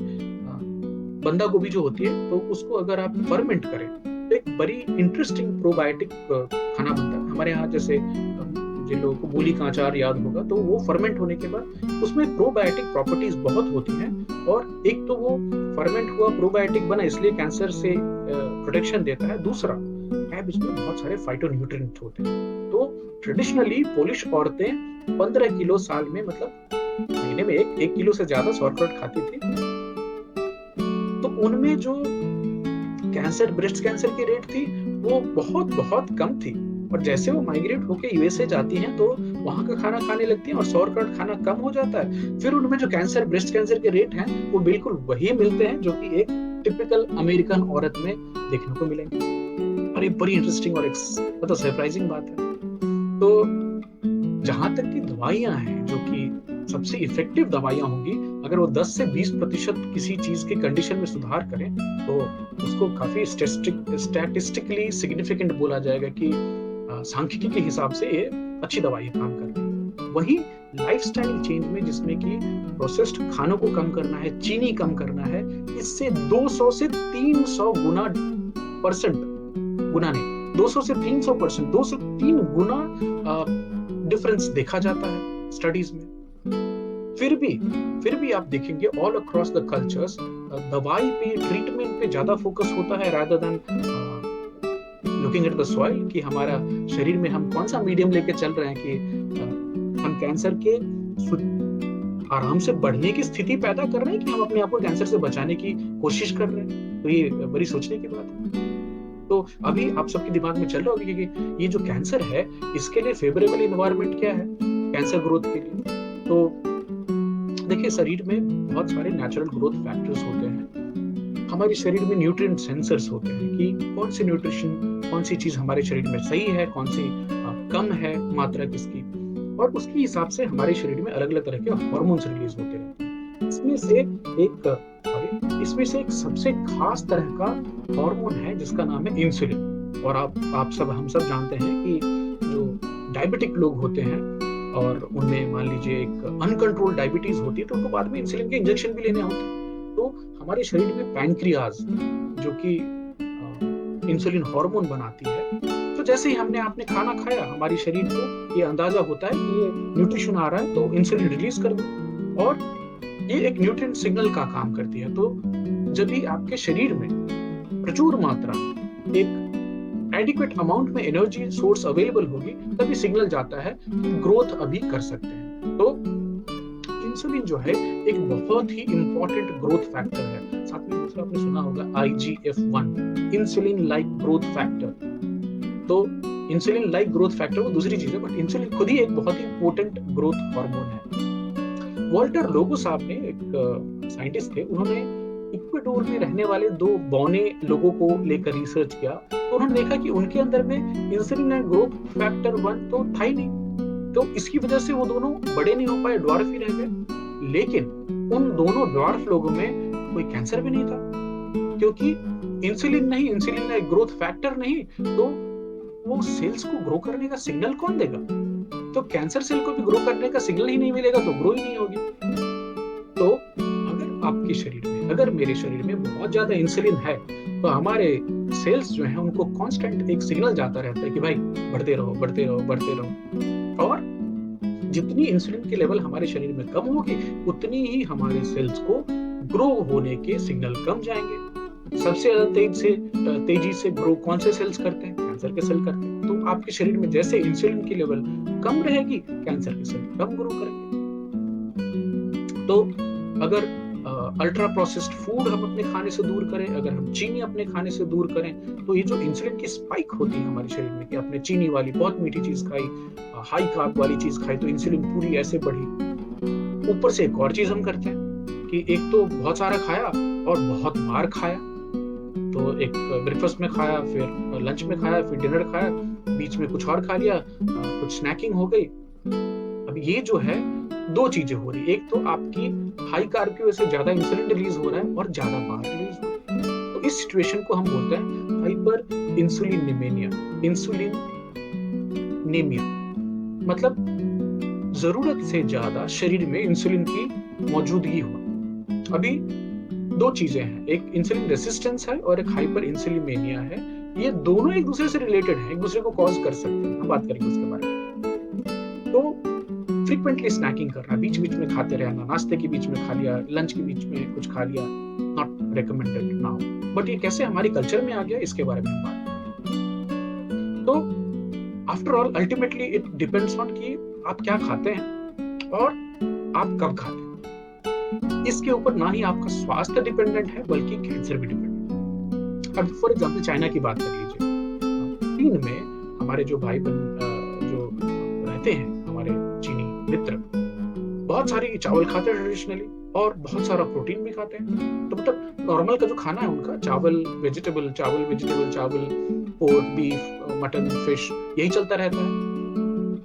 बंदा गोभी जो होती है तो उसको अगर आप फर्मेंट करें तो एक बड़ी इंटरेस्टिंग प्रोबायोटिक खाना बनता है। हमारे यहाँ जैसे जिन लोगों को मूली का अचार याद होगा तो वो फर्मेंट होने के बाद उसमें प्रोबायोटिक प्रॉपर्टीज बहुत होती हैं, और एक तो वो फर्मेंट हुआ प्रोबायोटिक बना इसलिए कैंसर से प्रोटेक्शन देता है, दूसरा कैबेज में बहुत सारे फाइटोन्यूट्रिएंट होते हैं। तो ट्रेडिशनली पोलिश औरतें 15 किलो साल में, मतलब महीने में 1 किलो से ज्यादा सौरक्रॉट खाती थी। तो उनमें जो कैंसर, ब्रेस्ट कैंसर की रेट थी वो बहुत बहुत कम थी, और जैसे वो माइग्रेट होके यूएसए जाती हैं तो वहां का खाना खाने लगती हैं और सौरक्रॉट खाना कम हो जाता है। फिर उनमें जो कैंसर, ब्रेस्ट कैंसर के रेट हैं वो बिल्कुल वही मिलते हैं जो कि एक टिपिकल अमेरिकन औरत में देखने को मिलेंगे। और ये बड़ी इंटरेस्टिंग और मतलब सरप्राइजिंग बात है। तो जहां तक की दवाइयां हैं, जो कि सबसे इफेक्टिव दवाइयां होंगी, अगर वो 10 से 20% किसी चीज की कंडीशन में सुधार करें तो उसको काफी स्टैटिस्टिकली सिग्निफिकेंट बोला जाएगा कि सांख्यिकी के हिसाब से ये अच्छी दवाई काम कर रही है। वहीं लाइफस्टाइल चेंज में, जिसमें कि प्रोसेस्ड खानों को कम करना है, चीनी कम करना है, इससे 200 से 300 गुना नहीं, 200 से 300%, 2 से 3 गुना डिफरेंस देखा जाता है स्टडीज में। फिर भी आप देखेंगे ऑल अक्रॉस द कल्चर्स दवाई पे, ट्रीटमेंट पे ज्यादा फोकस होता है rather than looking at the soil, कि हमारा शरीर में हम कौन सा मीडियम लेके चल रहे हैं कि हम कैंसर के आराम से बढ़ने की स्थिति पैदा कर रहे हैं कि हम अपने आप को कैंसर से बचाने की कोशिश कर रहे हैं। तो ये बड़ी सोचने की बात है। तो अभी आप सबके दिमाग में चल रहा होगा कि ये जो कैंसर है इसके लिए फेवरेबल एनवायरनमेंट क्या है कैंसर ग्रोथ के लिए। तो देखिए, शरीर में बहुत सारे नेचुरल ग्रोथ फैक्टर्स होते हैं। हमारे शरीर में न्यूट्रिएंट सेंसर्स होते हैं कि कौन सी न्यूट्रिशन, कौन सी चीज हमारे शरीर में सही है, कौन सी कम है मात्रा किसकी, और उसके हिसाब से हमारे शरीर में अलग अलग तरह के हार्मोन्स रिलीज होते रहते हैं। इसमें से एक सबसे खास तरह का हार्मोन है जिसका नाम है इंसुलिन। और हम सब जानते हैं कि जो डायबिटिक लोग होते हैं और उनमें मान लीजिए एक अनकंट्रोल्ड डायबिटीज होती है तो उनको बाद में इंसुलिन के इंजेक्शन भी लेने होते हैं। तो हमारे शरीर में पैनक्रियाज, जो कि इंसुलिन हार्मोन बनाती है, तो जैसे ही आपने खाना खाया, हमारी शरीर को ये अंदाजा होता है कि ये न्यूट्रिशन आ रहा है तो इंसुलिन रिलीज कर दो, और ये एक न्यूट्रिएंट सिग्नल का काम करती है। तो जब भी आपके शरीर में प्रचुर मात्रा, एक एडिक्वेट अमाउंट में एनर्जी सोर्स अवेलेबल होगी, तभी सिग्नल जाता है कि ग्रोथ अभी कर सकते हैं। तो इंसुलिन जो है एक बहुत ही इंपॉर्टेंट ग्रोथ फैक्टर है। साथ में दूसरा आपने सुना होगा IGF-1, insulin like growth factor. तो इंसुलिन लाइक ग्रोथ फैक्टर वो दूसरी चीज है, बट इंसुलिन खुद ही एक बहुत ही पोटेंट ग्रोथ हार्मोन है। वॉल्टर लोगो साहब ने, एक साइंटिस्ट थे, उन्होंने इक्वाडोर में रहने वाले 2 बौने लोगों को लेकर रिसर्च किया, तो उन्होंने देखा कि उनके अंदर में इंसुलिन एंड ग्रोथ फैक्टर 1 तो था ही नहीं। तो इसकी वजह से वो दोनों बड़े नहीं हो पाए, ड्वार्फ ही रह गए। लेकिन उन दोनों ड्वार्फ लोगों में कोई कैंसर भी नहीं था, क्योंकि इंसुलिन नहीं, इंसुलिन एक ग्रोथ फैक्टर नहीं, तो वो सेल्स को ग्रो करने का सिग्नल कौन देगा? तो कैंसर सेल को भी ग्रो करने का सिग्नल ही नहीं मिलेगा तो ग्रो ही नहीं होगी। तो अगर आपके शरीर में, अगर मेरे शरीर में बहुत ज्यादा इंसुलिन है, तो हमारे सेल्स जो है उनको कांस्टेंट एक सिग्नल जाता रहता है कि भाई बढ़ते रहो, बढ़ते रहो, बढ़ते रहो। और जितनी इंसुलिन की लेवल हमारे शरीर में कम होगी, उतनी ही हमारे सेल्स को ग्रो होने के सिग्नल कम जाएंगे। सबसे ज्यादा तेजी से ग्रो कौन से सेल्स करते हैं? कैंसर के सेल करते हैं। तो आपके शरीर में जैसे इंसुलिन की लेवल कम रहेगी, कैंसर के सेल कम ग्रो करेंगे। तो अगर अल्ट्रा प्रोसेस्ड फूड हम अपने खाने से दूर करें, अगर हम चीनी अपने खाने से दूर करें, तो ये जो इंसुलिन की स्पाइक होती है हमारे शरीर में कि आपने चीनी वाली बहुत मीठी चीज खाई, हाई कार्ब वाली चीज खाई, तो इंसुलिन पूरी ऐसे बढ़ी। ऊपर से एक और चीज हम करते हैं कि एक तो बहुत सारा खाया और बहुत बार खाया, तो एक ब्रेकफास्ट में खाया, फिर लंच में खाया, फिर डिनर खाया, बीच में कुछ और खा लिया, कुछ स्नैकिंग हो गई। अब ये जो है 2 चीजें हो रही, एक तो आपकी हाई कार्ब की वजह से ज्यादा इंसुलिन रिलीज हो रहा है और ज्यादा बार रिलीज हो रहा है। तो इस सिचुएशन को हम बोलते हैं हाइपर इंसुलिनिमिया, इंसुलिन नेमिया, मतलब जरूरत से ज्यादा शरीर में इंसुलिन की मौजूदगी हो। अभी 2 चीजें हैं, एक इंसुलिन रेसिस्टेंस है और एक हाइपर इंसुलिनिमिया है। ये दोनों एक दूसरे से रिलेटेड हैं, एक दूसरे को कॉज कर सकते हैं, हम बात करेंगे उसके बारे में। तो फ्रीक्वेंटली स्नैकिंग करना, बीच बीच में खाते रहना, नाश्ते के बीच में खा लिया, लंच के बीच में कुछ खा लिया, नॉट रिकमेंडेड नाउ, बट ये कैसे हमारी कल्चर में आ गया इसके बारे में बात करेंगे। तो after all ultimately it depends on कि आप क्या खाते हैं और आप कब खाते हैं। इसके ऊपर ना ही आपका स्वास्थ्य डिपेंडेंट है, बल्कि कैंसर भी डिपेंडेंट है। अब फॉर एग्जाम्पल चाइना की बात कर लीजिए। चीन में हमारे जो भाई बहन जो रहते हैं, हमारे चीनी मित्र, बहुत सारी चावल खाते हैं ट्रेडिशनली, और बहुत सारा प्रोटीन भी खाते हैं। तो मतलब नॉर्मल का जो खाना है उनका चावल वेजिटेबल, चावल वेजिटेबल, चावल, पोर्क, बीफ, मटन, फिश, यही चलता रहता है।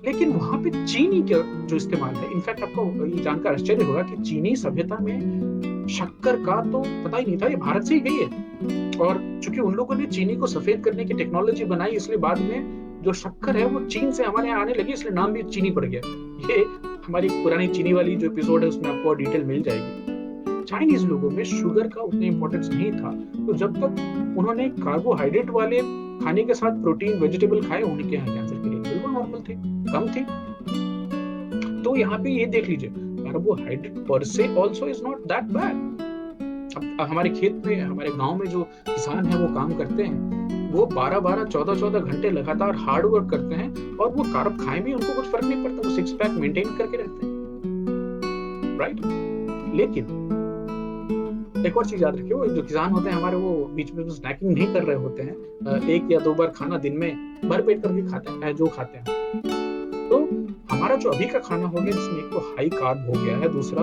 लेकिन वहां पे चीनी का जो इस्तेमाल है, इनफैक्ट आपको ये जानकर आश्चर्य होगा कि चीनी सभ्यता में शक्कर का तो पता ही नहीं था, ये भारत से ही गई है। और चूंकि उन लोगों ने चीनी को सफेद करने की टेक्नोलॉजी बनाई, इसलिए बाद में जो शक्कर है वो चीन से हमारे यहाँ आने लगी, इसलिए नाम भी चीनी पड़ गया। ये हमारी पुरानी चीनी वाली जो एपिसोड है उसमें आपको डिटेल मिल जाएगी। चाइनीज लोगों में शुगर का उतना इंपॉर्टेंस नहीं था, तो जब तक उन्होंने कार्बोहाइड्रेट वाले खाने के साथ प्रोटीन वेजिटेबल खाए, उनके यहाँ कैंसर के लिए बिल्कुल नॉर्मल थे, कम थे। तो यहाँ पे ये देख लीजिए, कार्बोहाइड्रेट पर से also is not that bad. अब हमारे खेत में, हमारे गांव में जो किसान है वो काम करते हैं, वो 12-12, 14-14 घंटे लगातार हार्ड वर्क करते हैं, और वो कार्ब खाएं भी उनको कुछ फर्क नहीं पड़ता, वो 6 पैक मेंटेन करके रहते हैं, राइट। लेकिन एक और चीज याद रखिए, वो जो किसान होते हैं हमारे, वो बीच में स्नैकिंग नहीं कर रहे होते हैं, 1 या 2 बार खाना दिन में भर पेट करके खाते हैं, जो खाते हैं। तो हमारा जो अभी का खाना हो गया, जिसमें एक तो हाई कार्ब हो गया है, दूसरा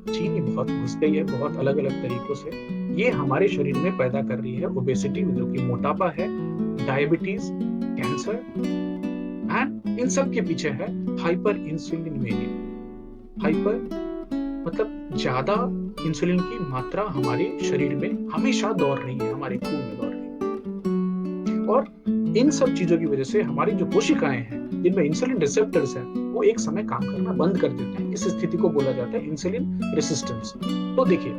चीनी बहुत घुस गई है बहुत अलग अलग तरीकों से, ये हमारे शरीर में पैदा कर रही है ओबेसिटी, जो कि मोटापा है, डायबिटीज, कैंसर, एंड इन सब के पीछे है हाइपर इंसुलिनिमिया। हाइपर मतलब ज्यादा इंसुलिन की मात्रा हमारे शरीर में हमेशा दौड़ रही है, हमारे खून में दौड़ रही है। और इन सब चीजों की वजह से हमारी जो कोशिकाएं हैं, जिनमें इंसुलिन रिसेप्टर्स हैं, वो एक समय काम करना बंद कर देते हैं। इस स्थिति को बोला जाता है इंसुलिन रेसिस्टेंस। तो देखिए,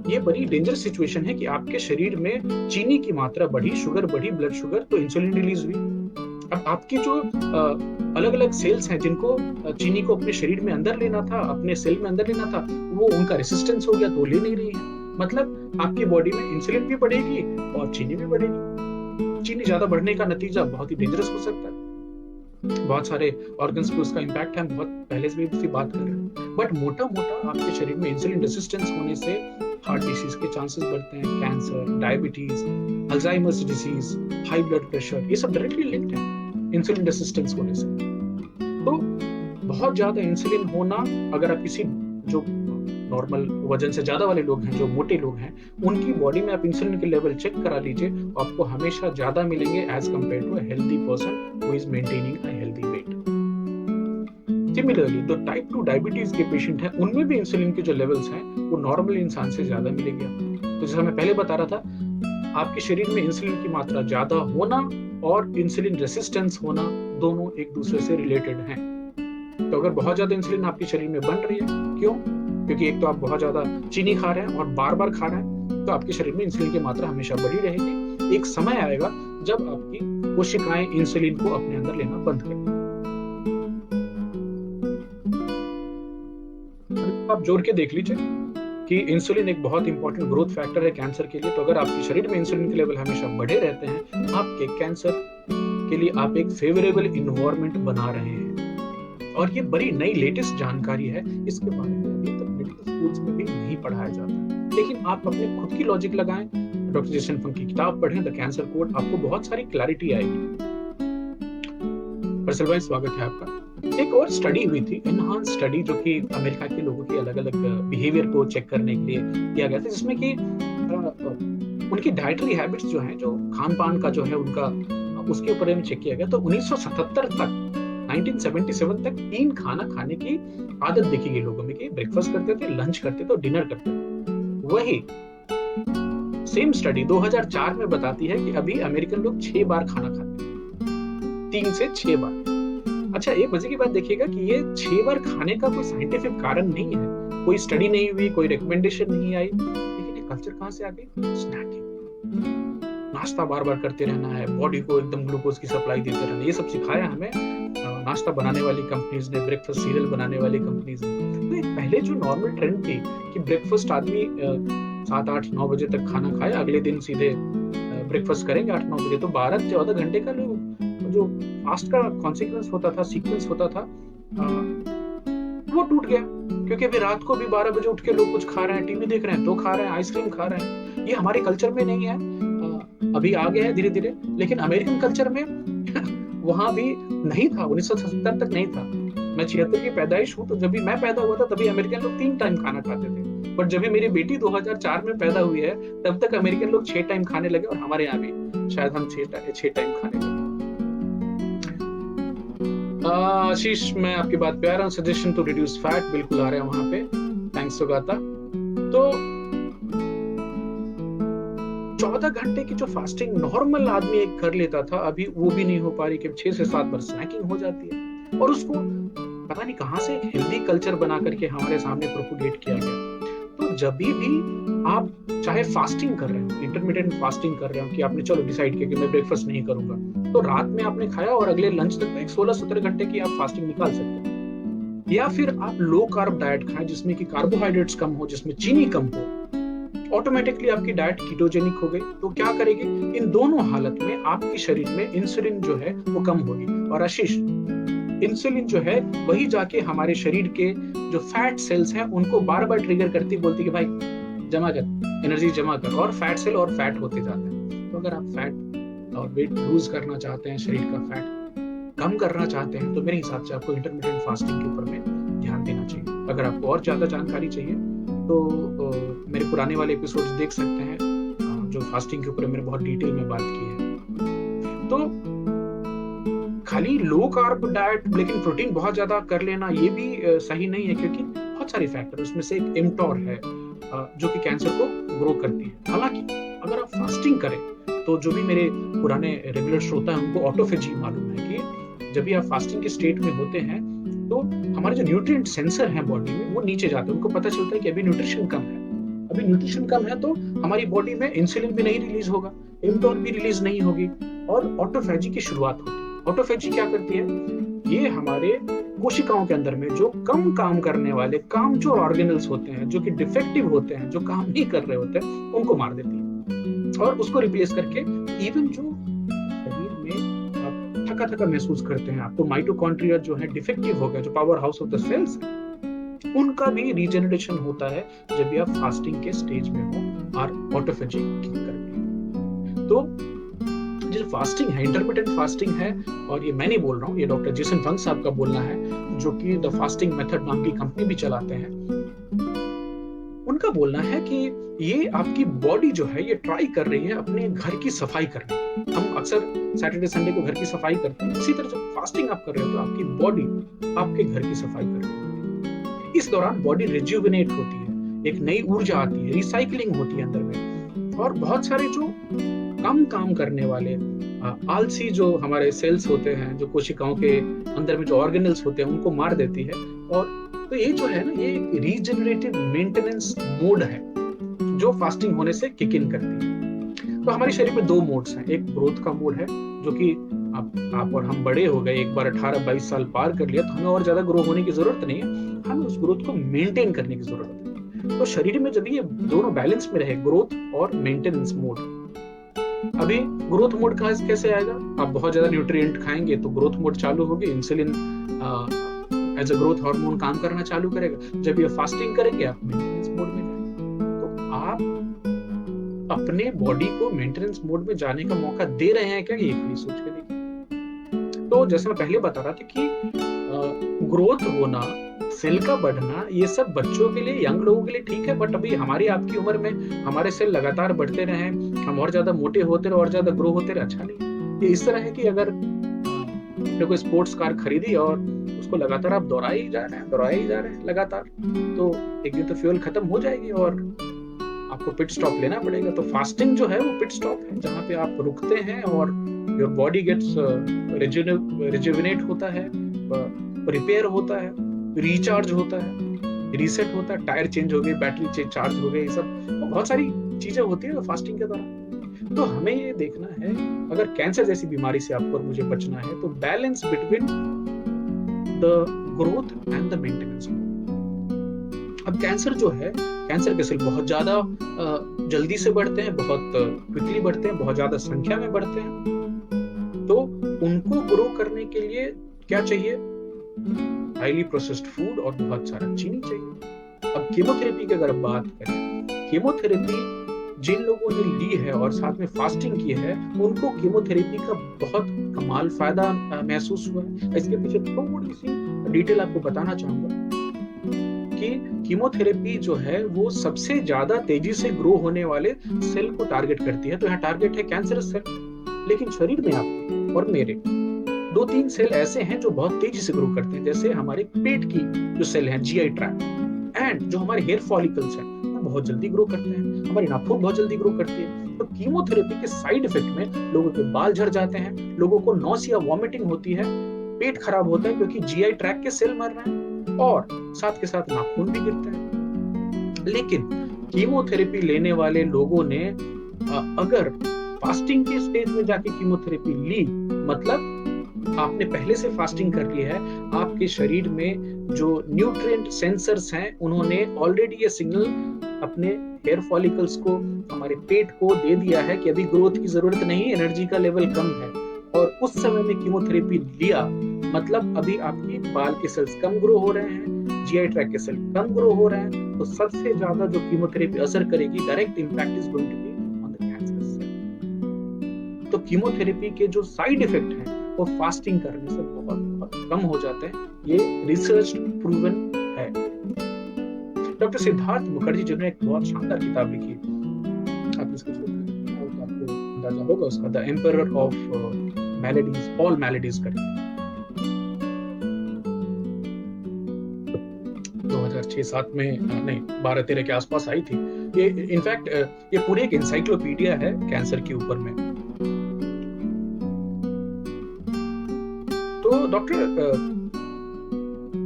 ये बड़ी डेंजरस सिचुएशन है कि आपके शरीर में चीनी की मात्रा बढ़ी, शुगर बढ़ी, ब्लड शुगर, तो इंसुलिन रिलीज हुई। अब आपके जो अलग अलग सेल्स हैं, जिनको चीनी को अपने शरीर में अंदर लेना था, अपने सेल में अंदर लेना था, वो उनका रेसिस्टेंस हो गया, तो ले नहीं रही है। मतलब आपकी बॉडी में इंसुलिन भी बढ़ेगी और चीनी भी बढ़ेगी। चीनी ज्यादा बढ़ने का नतीजा बहुत ही डेंजरस हो सकता है, बहुत सारे ऑर्गन्स पे उसका इम्पैक्ट है, हम बहुत पहले से भी बात कर रहे हैं। बट मोटा मोटा आपके शरीर में इंसुलिन रेसिस्टेंस होने से हार्ट डिसीज के चांसेस बढ़ते हैं, cancer, diabetes, Alzheimer's disease, high blood pressure, ये सब डायरेक्टली लिंक्ड है इंसुलिन रेसिस्टेंस होने से। तो बहुत ज्यादा इंसुलिन होना, अगर आप किसी जो नॉर्मल वजन से ज्यादा वाले लोग हैं, जो मोटे लोग हैं, उनकी बॉडी में आप इंसुलिन के लेवल चेक करा लीजिए, आपको हमेशा ज्यादा मिलेंगे as compare to a healthy person who is maintaining a healthy weight. Similarly जो टाइप 2 डायबिटीज के पेशेंट हैं, उनमें भी इंसुलिन के जो लेवल्स हैं वो नॉर्मल इंसान से ज्यादा मिलेंगे आपको। तो जैसा मैं पहले बता रहा था, आपके शरीर में इंसुलिन की मात्रा ज्यादा होना और इंसुलिन रेसिस्टेंस होना दोनों एक दूसरे से रिलेटेड हैं। तो अगर बहुत ज्यादा इंसुलिन आपके शरीर में बन रही है, क्यों? क्योंकि एक तो आप बहुत ज्यादा चीनी खा रहे हैं और बार बार खा रहे हैं, तो आपके शरीर में इंसुलिन की मात्रा हमेशा बढ़ी रहेगी। एक समय आएगा जब आपकी कोशिकाएं इंसुलिन को अपने अंदर लेना बंद कर देंगी। आप जोड़ के देख लीजिए कि इंसुलिन एक बहुत इंपॉर्टेंट ग्रोथ फैक्टर है कैंसर के लिए। तो अगर आपके शरीर में इंसुलिन के लेवल हमेशा बढ़े रहते हैं, आपके कैंसर के लिए आप एक फेवरेबल इन्वायरमेंट बना रहे हैं। और ये बड़ी नई लेटेस्ट जानकारी है, इसके बारे में अभी तक मेडिकल स्कूल्स में भी नहीं पढ़ाया जाता है। लेकिन आप अपने खुद की लॉजिक लगाएं, डॉक्टर जेसन फंक की किताब पढ़ें, द कैंसर कोड, आपको बहुत सारी क्लैरिटी आएगी। भाई स्वागत है आपका। एक और स्टडी हुई थी, एनहांस स्टडी, जो कि अमेरिका के लोगों की अलग अलग बिहेवियर को चेक करने के लिए किया गया था, जिसमें कि उनकी डाइटरी हैबिट्स जो हैं, जो खान पान का जो है उनका, उसके ऊपर में चेक किया गया। तो 1977 तक 1977 तक 3 खाना खाने की आदत देखी गई लोगों में, कि ब्रेकफास्ट करते थे, लंच करते थे और डिनर करते थे। वही सेम स्टडी 2004 में बताती है कि अभी अमेरिकन लोग 6 बार खाना खाते हैं, 3 से 6 बार। अच्छा, एक मजे की बात देखिएगा कि ये 6 बार खाने का कोई साइंटिफिक कारण नहीं है, कोई स्टडी नहीं हुई, कोई रिकमेंडेशन नहीं आई, लेकिन ये कल्चर कहां से आ गई? स्नैकिंग, नाश्ता बार बार करते रहना है, बॉडी को एकदम ग्लूकोज की सप्लाई देते रहना, ये सब सिखाया हमें नाश्ता बनाने वाली कंपनीज ने, ब्रेकफास्ट सीरियल बनाने वाली कंपनीज ने। तो एक पहले जो नॉर्मल ट्रेंड थी कि ब्रेकफास्ट आदमी 7, 8, 9 बजे तक खाना खाए, अगले दिन सीधे ब्रेकफास्ट करेंगे 8, 9 बजे, तो 12-14 घंटे का जो फास्ट का कॉन्सिक्वेंस होता था, सीक्वेंस होता था, वो टूट गया। क्योंकि अभी रात को भी 12 बजे उठ के लोग कुछ खा रहे हैं, टीवी देख रहे हैं, तो खा रहे हैं, आइसक्रीम खा रहे हैं। ये हमारे कल्चर में नहीं है, अभी आ गया है धीरे धीरे, लेकिन अमेरिकन कल्चर में वहां भी नहीं था, 1970 तक नहीं था। मैं 76 की पैदाइश हूँ, तो जब भी मैं पैदा हुआ था तभी अमेरिकन लोग 3 टाइम खाना खाते थे। पर जब भी मेरी बेटी 2004 में पैदा हुई है, तब तक अमेरिकन लोग 6 टाइम खाने लगे, और हमारे यहाँ भी शायद हम 6 टाइम खाने लगे। आशीष, मैं आपकी बात पे आ रहा हूँ। सजेशन टू रिड्यूस फैट बिल्कुल आ रहे हैं वहां पे, थैंक्स सुगाता। तो 14 घंटे की जो फास्टिंग नॉर्मल आदमी एक कर लेता था, अभी वो भी नहीं हो पा रही, कि 6 से 7 बार स्नैकिंग हो जाती है। और उसको पता नहीं कहां से एक हेल्दी कल्चर बना करके हमारे सामने प्रोपोगेट किया गया। तो जब भी आप चाहे फास्टिंग कर रहे हो, इंटरमिटेंट फास्टिंग कर रहे हो, कि आपने चलो डिसाइड किया कि मैं ब्रेकफास्ट नहीं करूंगा, तो रात में आपने खाया और अगले लंच तक एक 16-17 घंटे की आप फास्टिंग निकाल सकते हो। या फिर आप लो कार्ब डाइट खाएं, जिसमें कि कार्बोहाइड्रेट्स कम हो, जिसमें चीनी कम हो, ऑटोमेटिकली आपकी डाइट कीटोजेनिक हो गई। तो क्या करेगी? इन दोनों हालत में आपके शरीर में इंसुलिन जो है वो कम होगी। और आशीष, इंसुलिन जो है वही जाके हमारे शरीर के जो फैट सेल्स हैं उनको बार बार ट्रिगर करती, बोलती कि भाई जमा कर, एनर्जी जमा कर, और फैट सेल और फैट होते जाते हैं। तो अगर आप फैट और वेट लूज करना चाहते हैं, शरीर का फैट कम करना चाहते हैं, तो मेरे हिसाब से आपको इंटरमिटेंट फास्टिंग के ऊपर में ध्यान देना चाहिए। अगर आपको और ज्यादा जानकारी चाहिए तो मेरे पुराने वाले एपिसोड्स देख सकते हैं, जो फास्टिंग के ऊपर मैंने बहुत डिटेल में बात की है। तो खाली लो कार्ब डाइट लेकिन प्रोटीन बहुत ज्यादा कर लेना, ये भी सही नहीं है, क्योंकि बहुत सारे फैक्टर, उसमें से एक mTOR है जो कि कैंसर को ग्रो करती है। हालांकि अगर आप फास्टिंग करें, तो जो भी मेरे पुराने रेगुलर श्रोता हैं उनको ऑटोफेजी मालूम है कि जब भी आप फास्टिंग के स्टेट में होते हैं, तो हमारे जो न्यूट्रिएंट सेंसर हैं बॉडी में, वो नीचे जाते हैं। उनको पता चलता है कि अभी न्यूट्रिशन कम है, अभी न्यूट्रिशन कम है, तो हमारी बॉडी में इंसुलिन भी नहीं रिलीज होगा, mTOR भी रिलीज नहीं होगी, और ऑटोफेजी की शुरुआत होती है। ऑटोफेजी क्या करती है? ये हमारे कोशिकाओं के अंदर में जो कम काम करने वाले कामचोर ऑर्गेनल्स होते हैं, जो कि डिफेक्टिव होते हैं, जो काम नहीं कर रहे होते हैं, उनको मार देती है, और उसको रिप्लेस करके इवन जो शरीर में आप थका थका महसूस करते हैं, आपको माइटोकॉन्ड्रिया जो है डिफेक्टिव हो गया, जो power house of the cells, उनका भी रीजनरेशन होता है जब भी आप फास्टिंग के स्टेज में हो और ऑटोफेजी किक करती है। तो जो फास्टिंग है, इंटरमिटेंट फास्टिंग है, और ये मैं नहीं बोल रहा हूँ, ये डॉक्टर जेसन फंक साहब का बोलना है, जो कि द फास्टिंग मेथड नाम की कंपनी भी चलाते हैं। बोलना है कि ये आपकी बॉडी जो है ये ट्राई कर रही है अपने घर की सफाई करने की। हम अक्सर सैटरडे संडे को घर की सफाई करते हैं, इसी तरह जब फास्टिंग आप कर रहे हो तो आपकी बॉडी आपके घर की सफाई कर रही है। इस दौरान बॉडी रिज्यूविनेट होती है, एक नई ऊर्जा आती है, रिसाइकलिंग होती है अंदर में, और बहुत सारे जो कम काम करने वाले आलसी जो हमारे सेल्स होते हैं, जो कोशिकाओं के अंदर में जो ऑर्गेनल्स होते हैं, उनको मार देती है। और तो ये जो है ना, ये एक रीजनरेटिव मेंटेनेंस मोड है जो फास्टिंग होने से किक इन करती है। तो हमारे शरीर में दो मोड्स हैं। एक ग्रोथ का मोड है, जो कि आप और हम बड़े हो गए, एक बार 18-22 साल पार कर लिया तो हमें और ज्यादा ग्रो होने की जरूरत नहीं है, हमें उस ग्रोथ को मेंटेन करने की जरूरत है। तो शरीर में जब ये दोनों बैलेंस में रहे, ग्रोथ और मेंटेनेंस मोड, अभी ग्रोथ मोड कैसे आएगा? आप बहुत ज्यादा न्यूट्रिएंट खाएंगे तो ग्रोथ मोड चालू होगी, insulin as a growth hormone काम करना चालू करेगा। जब ये फास्टिंग करेंगे आप मेंटेनेंस मोड में जाएंगे। तो आप अपने बॉडी को मेंटेनेंस मोड में जाने का मौका दे रहे हैं क्या, ये कभी सोच के देखिए। तो जैसे मैं पहले बता रहा था कि ग्रोथ होना, सेल का बढ़ना, ये सब बच्चों के लिए, यंग लोगों के लिए ठीक है, बट अभी हमारी आपकी उम्र में हमारे सेल लगातार बढ़ते रहे, हम और ज्यादा मोटे होते रहे और ज्यादा ग्रो होते रहे, अच्छा नहीं। ये इस तरह है कि अगर आपने कोई स्पोर्ट्स कार खरीदी और उसको लगातार आप दोहराए ही जा रहे हैं लगातार, तो एक दिन तो फ्यूल खत्म हो जाएगी और आपको पिट स्टॉप लेना पड़ेगा। तो फास्टिंग जो है वो पिट स्टॉप है, जहाँ पे आप रुकते हैं और योर बॉडी गेट्स रिजुविनेट होता है, रिपेयर होता है, रिचार्ज होता है, रीसेट होता है, टायर चेंज हो गई, बैटरी चार्ज हो गई, ये सब तो बहुत सारी चीजें होती है फास्टिंग के दौरान। तो हमें ये देखना है, अगर कैंसर जैसी बीमारी से आपको और मुझे बचना है, तो balance between the growth and the maintenance. अब कैंसर जो है, कैंसर के सेल बहुत ज्यादा जल्दी से बढ़ते हैं, बहुत क्विकली बढ़ते हैं, बहुत ज्यादा संख्या में बढ़ते हैं। तो उनको ग्रो करने के लिए क्या चाहिए? हाईली प्रोसेस्ड फूड और बहुत सारा चीनी चाहिए। अब कीमोथेरेपी की अगर बात करें, कीमोथेरेपी जिन लोगों ने ली है और साथ में फास्टिंग की है, उनको कीमोथेरेपी का बहुत कमाल फायदा महसूस हुआ है। इसके पीछे थोड़ी सी डिटेल आपको बताना चाहूंगा कि कीमोथेरेपी जो है वो सबसे ज्यादा तेजी से ग्रो होने वाले सेल को टारगेट करती है। तो यहाँ टारगेट है कैंसरस सेल, लेकिन शरीर में आपके और मेरे 2-3 सेल ऐसे हैं जो बहुत तेजी से ग्रो करते हैं, जैसे हमारे पेट की जो सेल हैं, जीआई ट्रैक्ट, एंड जो हमारे हेयर फॉलिकल्स हैं वो बहुत जल्दी ग्रो करते हैं, हमारी नाखून बहुत जल्दी ग्रो करती है। तो कीमोथेरेपी के साइड इफेक्ट में लोगों के बाल झड़ जाते हैं, लोगों को नौसिया, वॉमिटिंग होती है, पेट खराब होता है क्योंकि जीआई ट्रैक्ट के सेल मर रहे हैं, और साथ के साथ नाखून भी गिरते हैं। लेकिन कीमोथेरेपी लेने वाले लोगों ने अगर फास्टिंग के स्टेज में जाके कीमोथेरेपी ली, मतलब आपने पहले से फास्टिंग कर ली है, आपके शरीर में जो न्यूट्रिएंट सेंसर्स हैं उन्होंने ऑलरेडी ये सिग्नल अपने हेयर फॉलिकल्स को, हमारे पेट को दे दिया है कि अभी ग्रोथ की जरूरत नहीं, एनर्जी का लेवल कम है, और उस समय में कीमोथेरेपी लिया, मतलब अभी आपकी बाल के सेल्स कम ग्रो हो रहे हैं, जीआई ट्रैक्ट के सेल कम ग्रो हो रहे हैं, तो सबसे ज्यादा जो कीमोथेरेपी असर करेगी, direct impact is going to be on the cancerous cell. तो कीमोथेरेपी के जो साइड इफेक्ट हैं वो फास्टिंग करने से बहुत बहुत कम हो जाते हैं, ये रिसर्च प्रूवन है। डॉक्टर सिद्धार्थ मुखर्जी जिन्होंने एक बहुत शानदार किताब लिखी, आप इसको आपको अंदाजा होगा उसका, द एम्परर ऑफ मैलेडीज, ऑल मैलेडीज करके, 2006-07 में, नहीं 12-13 के आसपास आई थी ये। इनफैक्ट ये पूरी एक एनसाइक्लोपीडिया है कैंसर के ऊपर में। तो डॉक्टर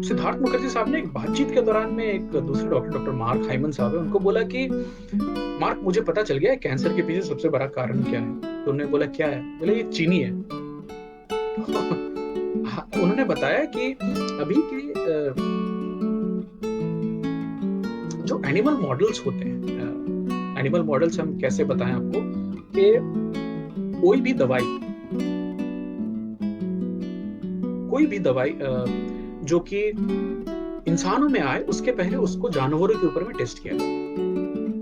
सिद्धार्थ मुखर्जी साहब ने एक बातचीत के दौरान में एक दूसरे डॉक्टर मार्क हाइमन साहब है, उनको बोला कि मार्क, मुझे पता चल गया है कैंसर के पीछे सबसे बड़ा कारण क्या है। तो उन्होंने बोला क्या है? बोले ये चीनी है। उन्होंने बताया कि अभी के जो एनिमल मॉडल्स होते हैं, एनिमल मॉडल्स हम कैसे बताएं आपको, कि कोई भी दवाई जो कि इंसानों में आए, उसके पहले उसको जानवरों के ऊपर में टेस्ट किया जाता है।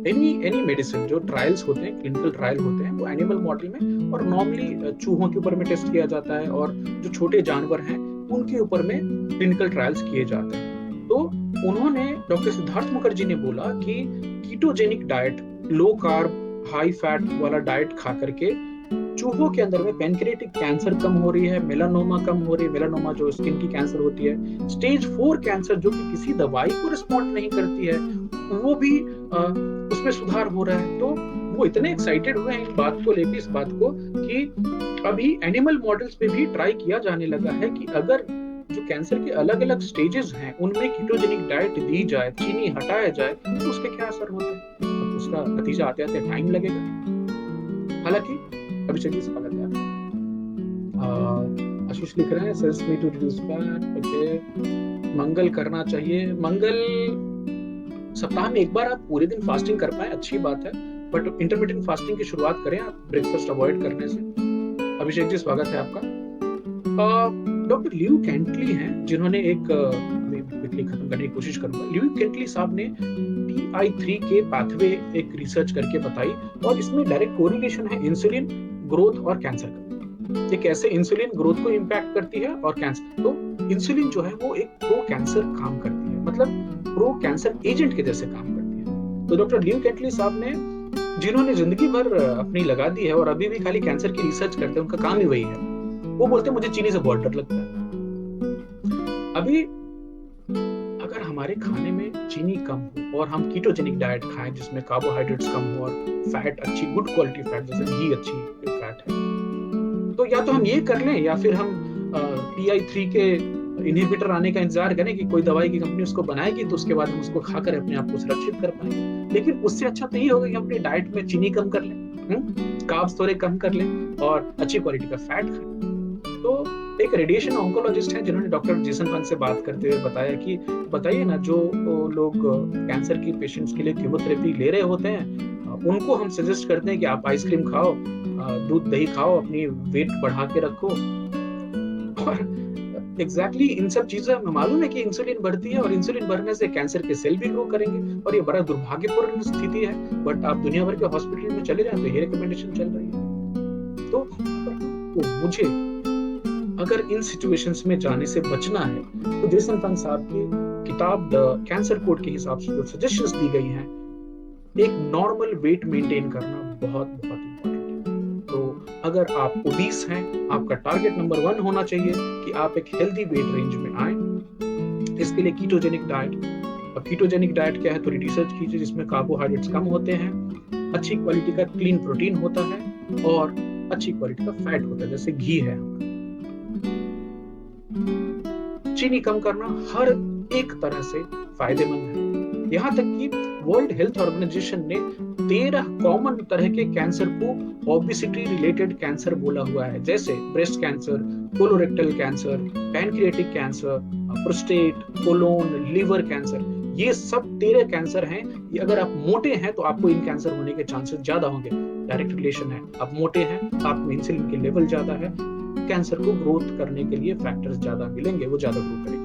एनी मेडिसिन जो ट्रायल्स होते हैं, क्लिनिकल ट्रायल होते हैं, वो एनिमल मॉडल में और नॉर्मली चूहों के ऊपर में टेस्ट किया जाता है, और जो छोटे जानवर हैं उनके ऊपर में क्लिनिकल ट्रायल्स किए जाते हैं। तो उन्होंने, डॉक्टर सिद्धार्थ मुखर्जी ने बोला कि ketogenic diet, low carb high fat वाला डाइट खा करके चूहों के अंदर में पैनक्रियाटिक कैंसर कम हो रही है, मेलानोमा कम हो रही है, मेलानोमा जो स्किन की कैंसर होती है, स्टेज 4 कैंसर जो कि किसी दवाई को रिस्पॉन्ड नहीं करती है, वो भी उसमें सुधार हो रहा है। तो वो इतने एक्साइटेड हुए हैं इन बात को लेकर, इस बात को, कि अभी एनिमल मॉडल्स पे भी ट्राई किया जाने लगा है कि अगर जो कैंसर के अलग अलग स्टेजेस हैं उनमें कीटोजेनिक डाइट दी जाए, चीनी हटाया जाए, तो उसके क्या असर होते हैं। अब उसका नतीजा आते आते टाइम लगेगा। हालांकि अभी चलिए स्वागत है आपका। आशीष लिख रहे हैं sells me to reduce fat. Okay, मंगल करना चाहिए। मंगल सप्ताह में एक बार आप पूरे दिन फास्टिंग कर पाए, अच्छी बात है, बट इंटरमिटेंट फास्टिंग की शुरुआत करें आप ब्रेकफास्ट अवॉइड करने से। अभिषेक जी स्वागत है आपका। डॉक्टर ल्यू कैंटली हैं जिन्होंने एक खत्म करने की कोशिश करूंगा। ल्यू कैंटली साहब ने PI3 के पाथवे एक रिसर्च करके बताई और इसमें डायरेक्ट कोरिलेशन है इंसुलिन ग्रोथ और कैंसर का। ये कैसे इंसुलिन ग्रोथ को इंपैक्ट करती है और कैंसर। तो इंसुलिन जो है वो एक प्रो कैंसर काम करती है, मतलब प्रो कैंसर एजेंट के जैसे काम करती है। तो डॉक्टर ल्यू कैंटली साहब ने, जिन्होंने जिंदगी भर अपनी लगा दी है और अभी भी खाली कैंसर की रिसर्च करते हैं, उनका काम ही वही है, वो बोलते हैं मुझे चीनी से बहुत डर लगता है। अभी अगर हमारे खाने में चीनी कम हो और हम कीटोजेनिक डाइट खाएं जिसमें कार्बोहाइड्रेट्स कम हो और फैट अच्छी गुड क्वालिटी फैट जैसे घी अच्छी फैट है, तो या तो हम ये कर लें या फिर हम PI3 के इनहिबिटर आने का इंतजार करें कि कोई दवाई की कंपनी उसको बनाएगी, तो उसके बाद हम उसको खाकर अपने आप को सुरक्षित कर पाएंगे। लेकिन उससे अच्छा तो ये होगा कि हम अपनी डाइट में चीनी कम कर लें, कार्ब्स थोड़े कम कर लें और अच्छी क्वालिटी का फैट खाएं। तो एक रेडिएशन ऑन्कोलॉजिस्ट हैं जिन्होंने डॉक्टर जेसन फन से बात करते हुए बताया कि बताइए ना, जो लोग कैंसर की पेशेंट्स के लिए कीमोथेरेपी ले रहे होते हैं उनको हम सजेस्ट करते हैं कि आप आइसक्रीम खाओ, दूध दही खाओ, अपनी वेट बढ़ा के रखो। और एग्जैक्टली इन सब चीजों में मालूम है कि इंसुलिन बढ़ती है और इंसुलिन बढ़ने से कैंसर के सेल भी ग्रो करेंगे और ये बड़ा दुर्भाग्यपूर्ण स्थिति है। बट आप दुनिया भर के हॉस्पिटल में चले जाए तो ये रिकमेंडेशन चल रही है। तो मुझे अगर इन सिचुएशंस में जाने से बचना है तो जेसन फन साहब की किताब द कैंसर कोड के हिसाब से जो सजेशंस दी गई हैं, एक नॉर्मल वेट मेंटेन करना बहुत बहुत इंपॉर्टेंट है। तो अगर आप ओबीस हैं, आपका टारगेट नंबर 1 होना चाहिए कि आप एक हेल्दी वेट रेंज में आए। इसके लिए कीटोजेनिक डाइट। अब कीटोजेनिक डाइट क्या है, थोड़ी रिसर्च कीजिए, जिसमें कार्बोहाइड्रेट्स कम होते हैं, अच्छी क्वालिटी का क्लीन प्रोटीन होता है और अच्छी क्वालिटी का फैट होता है, जैसे घी है। चीनी कम करना हर एक तरह से फायदेमंद है। यहाँ तक कि वर्ल्ड हेल्थ ऑर्गेनाइजेशन ने 13 कॉमन तरह के कैंसर को ओबेसिटी रिलेटेड कैंसर बोला हुआ है, जैसे breast cancer, colorectal cancer, pancreatic cancer, prostate, colon, liver cancer. ये सब 13 कैंसर हैं। ये अगर आप मोटे हैं तो आपको इन कैंसर होने के चांसेस ज्यादा होंगे। डायरेक्ट रिलेशन है, आप मोटे हैं, आप में इंसुलिन के लेवल ज्यादा है, कैंसर को ग्रोथ करने के लिए फैक्टर्स ज्यादा मिलेंगे, वो ज्यादा ग्रो करेंगे।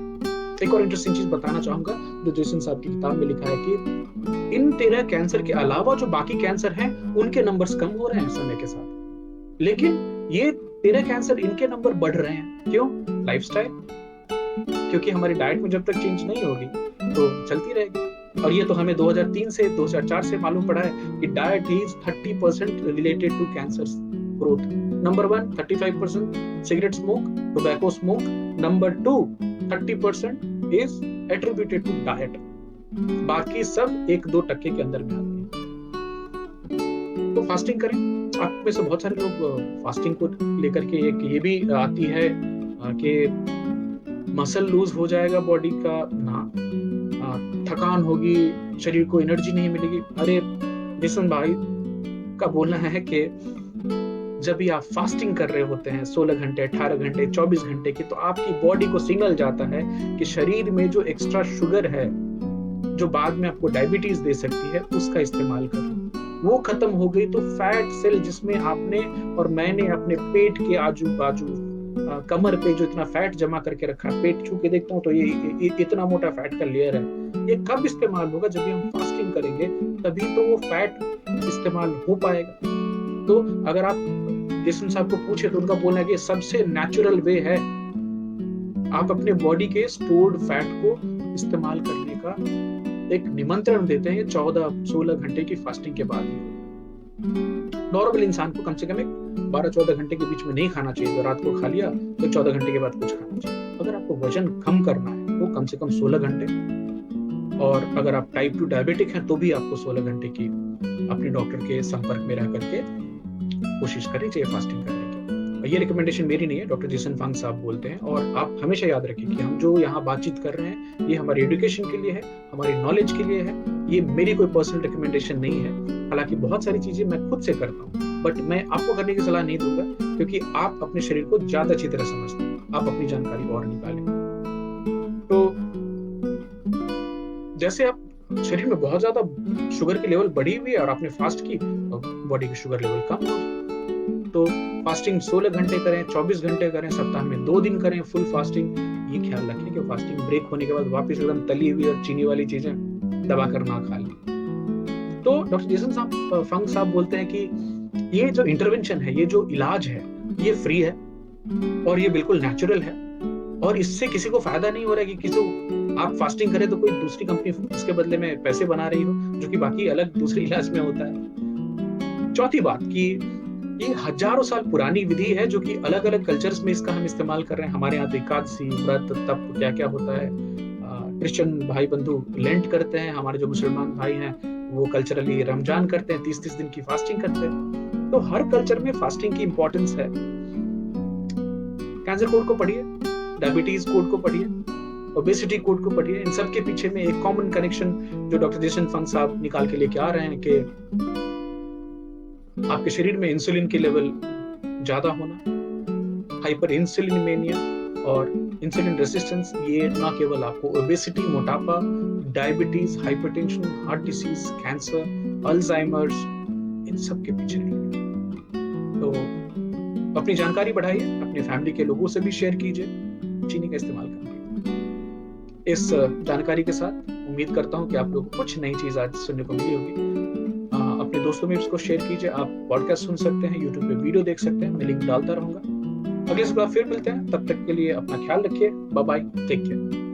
एक और इंटरेस्टिंग चीज बताना चाहूंगा जो जेसन साहब की किताब में लिखा है कि इन 13 कैंसर के अलावा जो बाकी कैंसर हैं उनके नंबर्स कम हो रहे हैं समय के साथ, लेकिन ये 13 कैंसर इनके नंबर बढ़ रहे हैं। क्यों? लाइफस्टाइल। क्योंकि हमारी डाइट में जब तक चेंज नहीं होगी तो चलती रहेगी। और ये तो हमें 2003 से 2004 से मालूम पड़ा है कि diet is 30% related to cancer growth. Number 1 35% cigarette smoke, tobacco smoke. Number 2 30% is attributed to diet. बाकी सब 1-2% के अंदर में आते हैं। तो फास्टिंग करें। आप में से बहुत सारे लोग फास्टिंग को लेकर के एक ये भी आती है कि मसल लूज हो जाएगा बॉडी का, ना थकान होगी, शरीर को एनर्जी नहीं मिलेगी। अरे जेसन भाई का बोलना है कि जब भी आप फास्टिंग कर रहे होते हैं 16 घंटे, 18 घंटे, 24 घंटे की, तो आपकी बॉडी को सिग्नल जाता है कि शरीर में जो एक्स्ट्रा शुगर है जो बाद में आपको डायबिटीज दे सकती है, उसका इस्तेमाल करो। वो खत्म हो गई तो फैट सेल जिसमें आपने और मैंने अपने पेट के आजू बाजू कमर पे जो इतना फैट जमा करके रखा है, पेट छू के देखता हूँ तो ये इतना मोटा फैट का लेयर है, ये कब इस्तेमाल होगा? जब भी हम फास्टिंग करेंगे तभी तो वो फैट इस्तेमाल हो पाएगा। तो अगर आप जेसन साहब को पूछे तो उनका बोलना है कि सबसे नेचुरल वे है आप अपने बॉडी के स्टोर्ड फैट को इस्तेमाल करने का एक निमंत्रण देते हैं ये 14-16 घंटे की फास्टिंग के बाद ही। नॉर्मल इंसान को कम से कम 12-14 घंटे के बीच में नहीं खाना चाहिए। तो रात को खा लिया तो 14 घंटे के बाद कुछ खाना चाहिए। अगर आपको वजन कम करना है तो कम से कम 16 घंटे, और अगर आप टाइप 2 डायबिटिक हैं तो भी आपको 16 घंटे की अपने डॉक्टर के संपर्क में रह करके कोशिश करनी चाहिए फास्टिंग करने की। ये रिकमेंडेशन मेरी नहीं है, डॉक्टर जेसन फंग साहब बोलते हैं। और आप हमेशा याद रखें कि हम जो यहाँ बातचीत कर रहे हैं ये हमारी एजुकेशन के लिए है, हमारी नॉलेज के लिए है। ये मेरी कोई पर्सनल रिकमेंडेशन नहीं है। हालांकि बहुत सारी चीजें मैं खुद से करता हूँ, बट मैं आपको करने की सलाह नहीं दूंगा, क्योंकि आप अपने शरीर को ज्यादा अच्छी तरह समझते हैं। आप अपनी जानकारी और निकालें। तो जैसे आप शरीर में बहुत ज्यादा शुगर की लेवल बढ़ी हुई है और आपने फास्ट की, बॉडी की शुगर लेवल कम हो जाए। तो फास्टिंग 16 घंटे करें, 24 घंटे करें, सप्ताह में 2 दिन करें फुल फास्टिंग। ये ख्याल रखें कि फास्टिंग ब्रेक होने के बाद वापस एकदम तली हुई और चीनी वाली चीजें दबा कर ना खा लें। तो डॉक्टर जेसन फंग साहब बोलते हैं कि ये जो इंटरवेंशन है, ये जो इलाज है, ये फ्री है और ये बिल्कुल नेचुरल है, और इससे किसी को फायदा नहीं हो रहा है कि किसी आप फास्टिंग करें तो कोई दूसरी कंपनी इसके बदले में पैसे बना रही हो, जो कि बाकी अलग दूसरे इलाज में होता है। चौथी बात कि ये हजारों साल पुरानी विधि है, जो कि अलग अलग कल्चर्स में इसका हम इस्तेमाल कर रहे हैं। हमारे यहाँ एकादशी व्रत तप क्या क्या होता है। क्रिश्चियन भाई बंधु लेंट करते हैं, हमारे जो मुसलमान भाई हैं वो कल्चरली रमजान करते हैं, 30-30 दिन की फास्टिंग करते हैं। तो हर कल्चर में फास्टिंग की इंपॉर्टेंस है। कैंसर कोड को पढ़िए, डायबिटीज कोड को पढ़िए, ओबेसिटी कोड को पढ़िए। इन सब के पीछे में एक कॉमन कनेक्शन जो डॉक्टर जेसन फंग साहब निकाल के लेके आ रहे हैं कि आपके शरीर में इंसुलिन की लेवल ज्यादा होना, हाइपर इंसुलिनमेनिया और इंसुलिन रेजिस्टेंस, ये ना केवल आपको ओबेसिटी, मोटापा, diabetes, hypertension, heart disease, cancer, Alzheimer's, इन सब के पीछे नहीं। तो अपनी जानकारी बढ़ाइए, अपने फैमिली के लोगों से भी शेयर कीजिए चीनी का इस्तेमाल करके। इस जानकारी के साथ उम्मीद करता हूं कि आप लोगों को कुछ नई चीज आज सुनने को मिली होगी। अपने दोस्तों में इसको शेयर कीजिए। आप पॉडकास्ट सुन सकते हैं, यूट्यूब पे वीडियो देख सकते हैं, मैं लिंक डालता रहूंगा। अगले सप्ताह फिर मिलते हैं, तब तक के लिए अपना ख्याल रखिए। Bye bye, take care.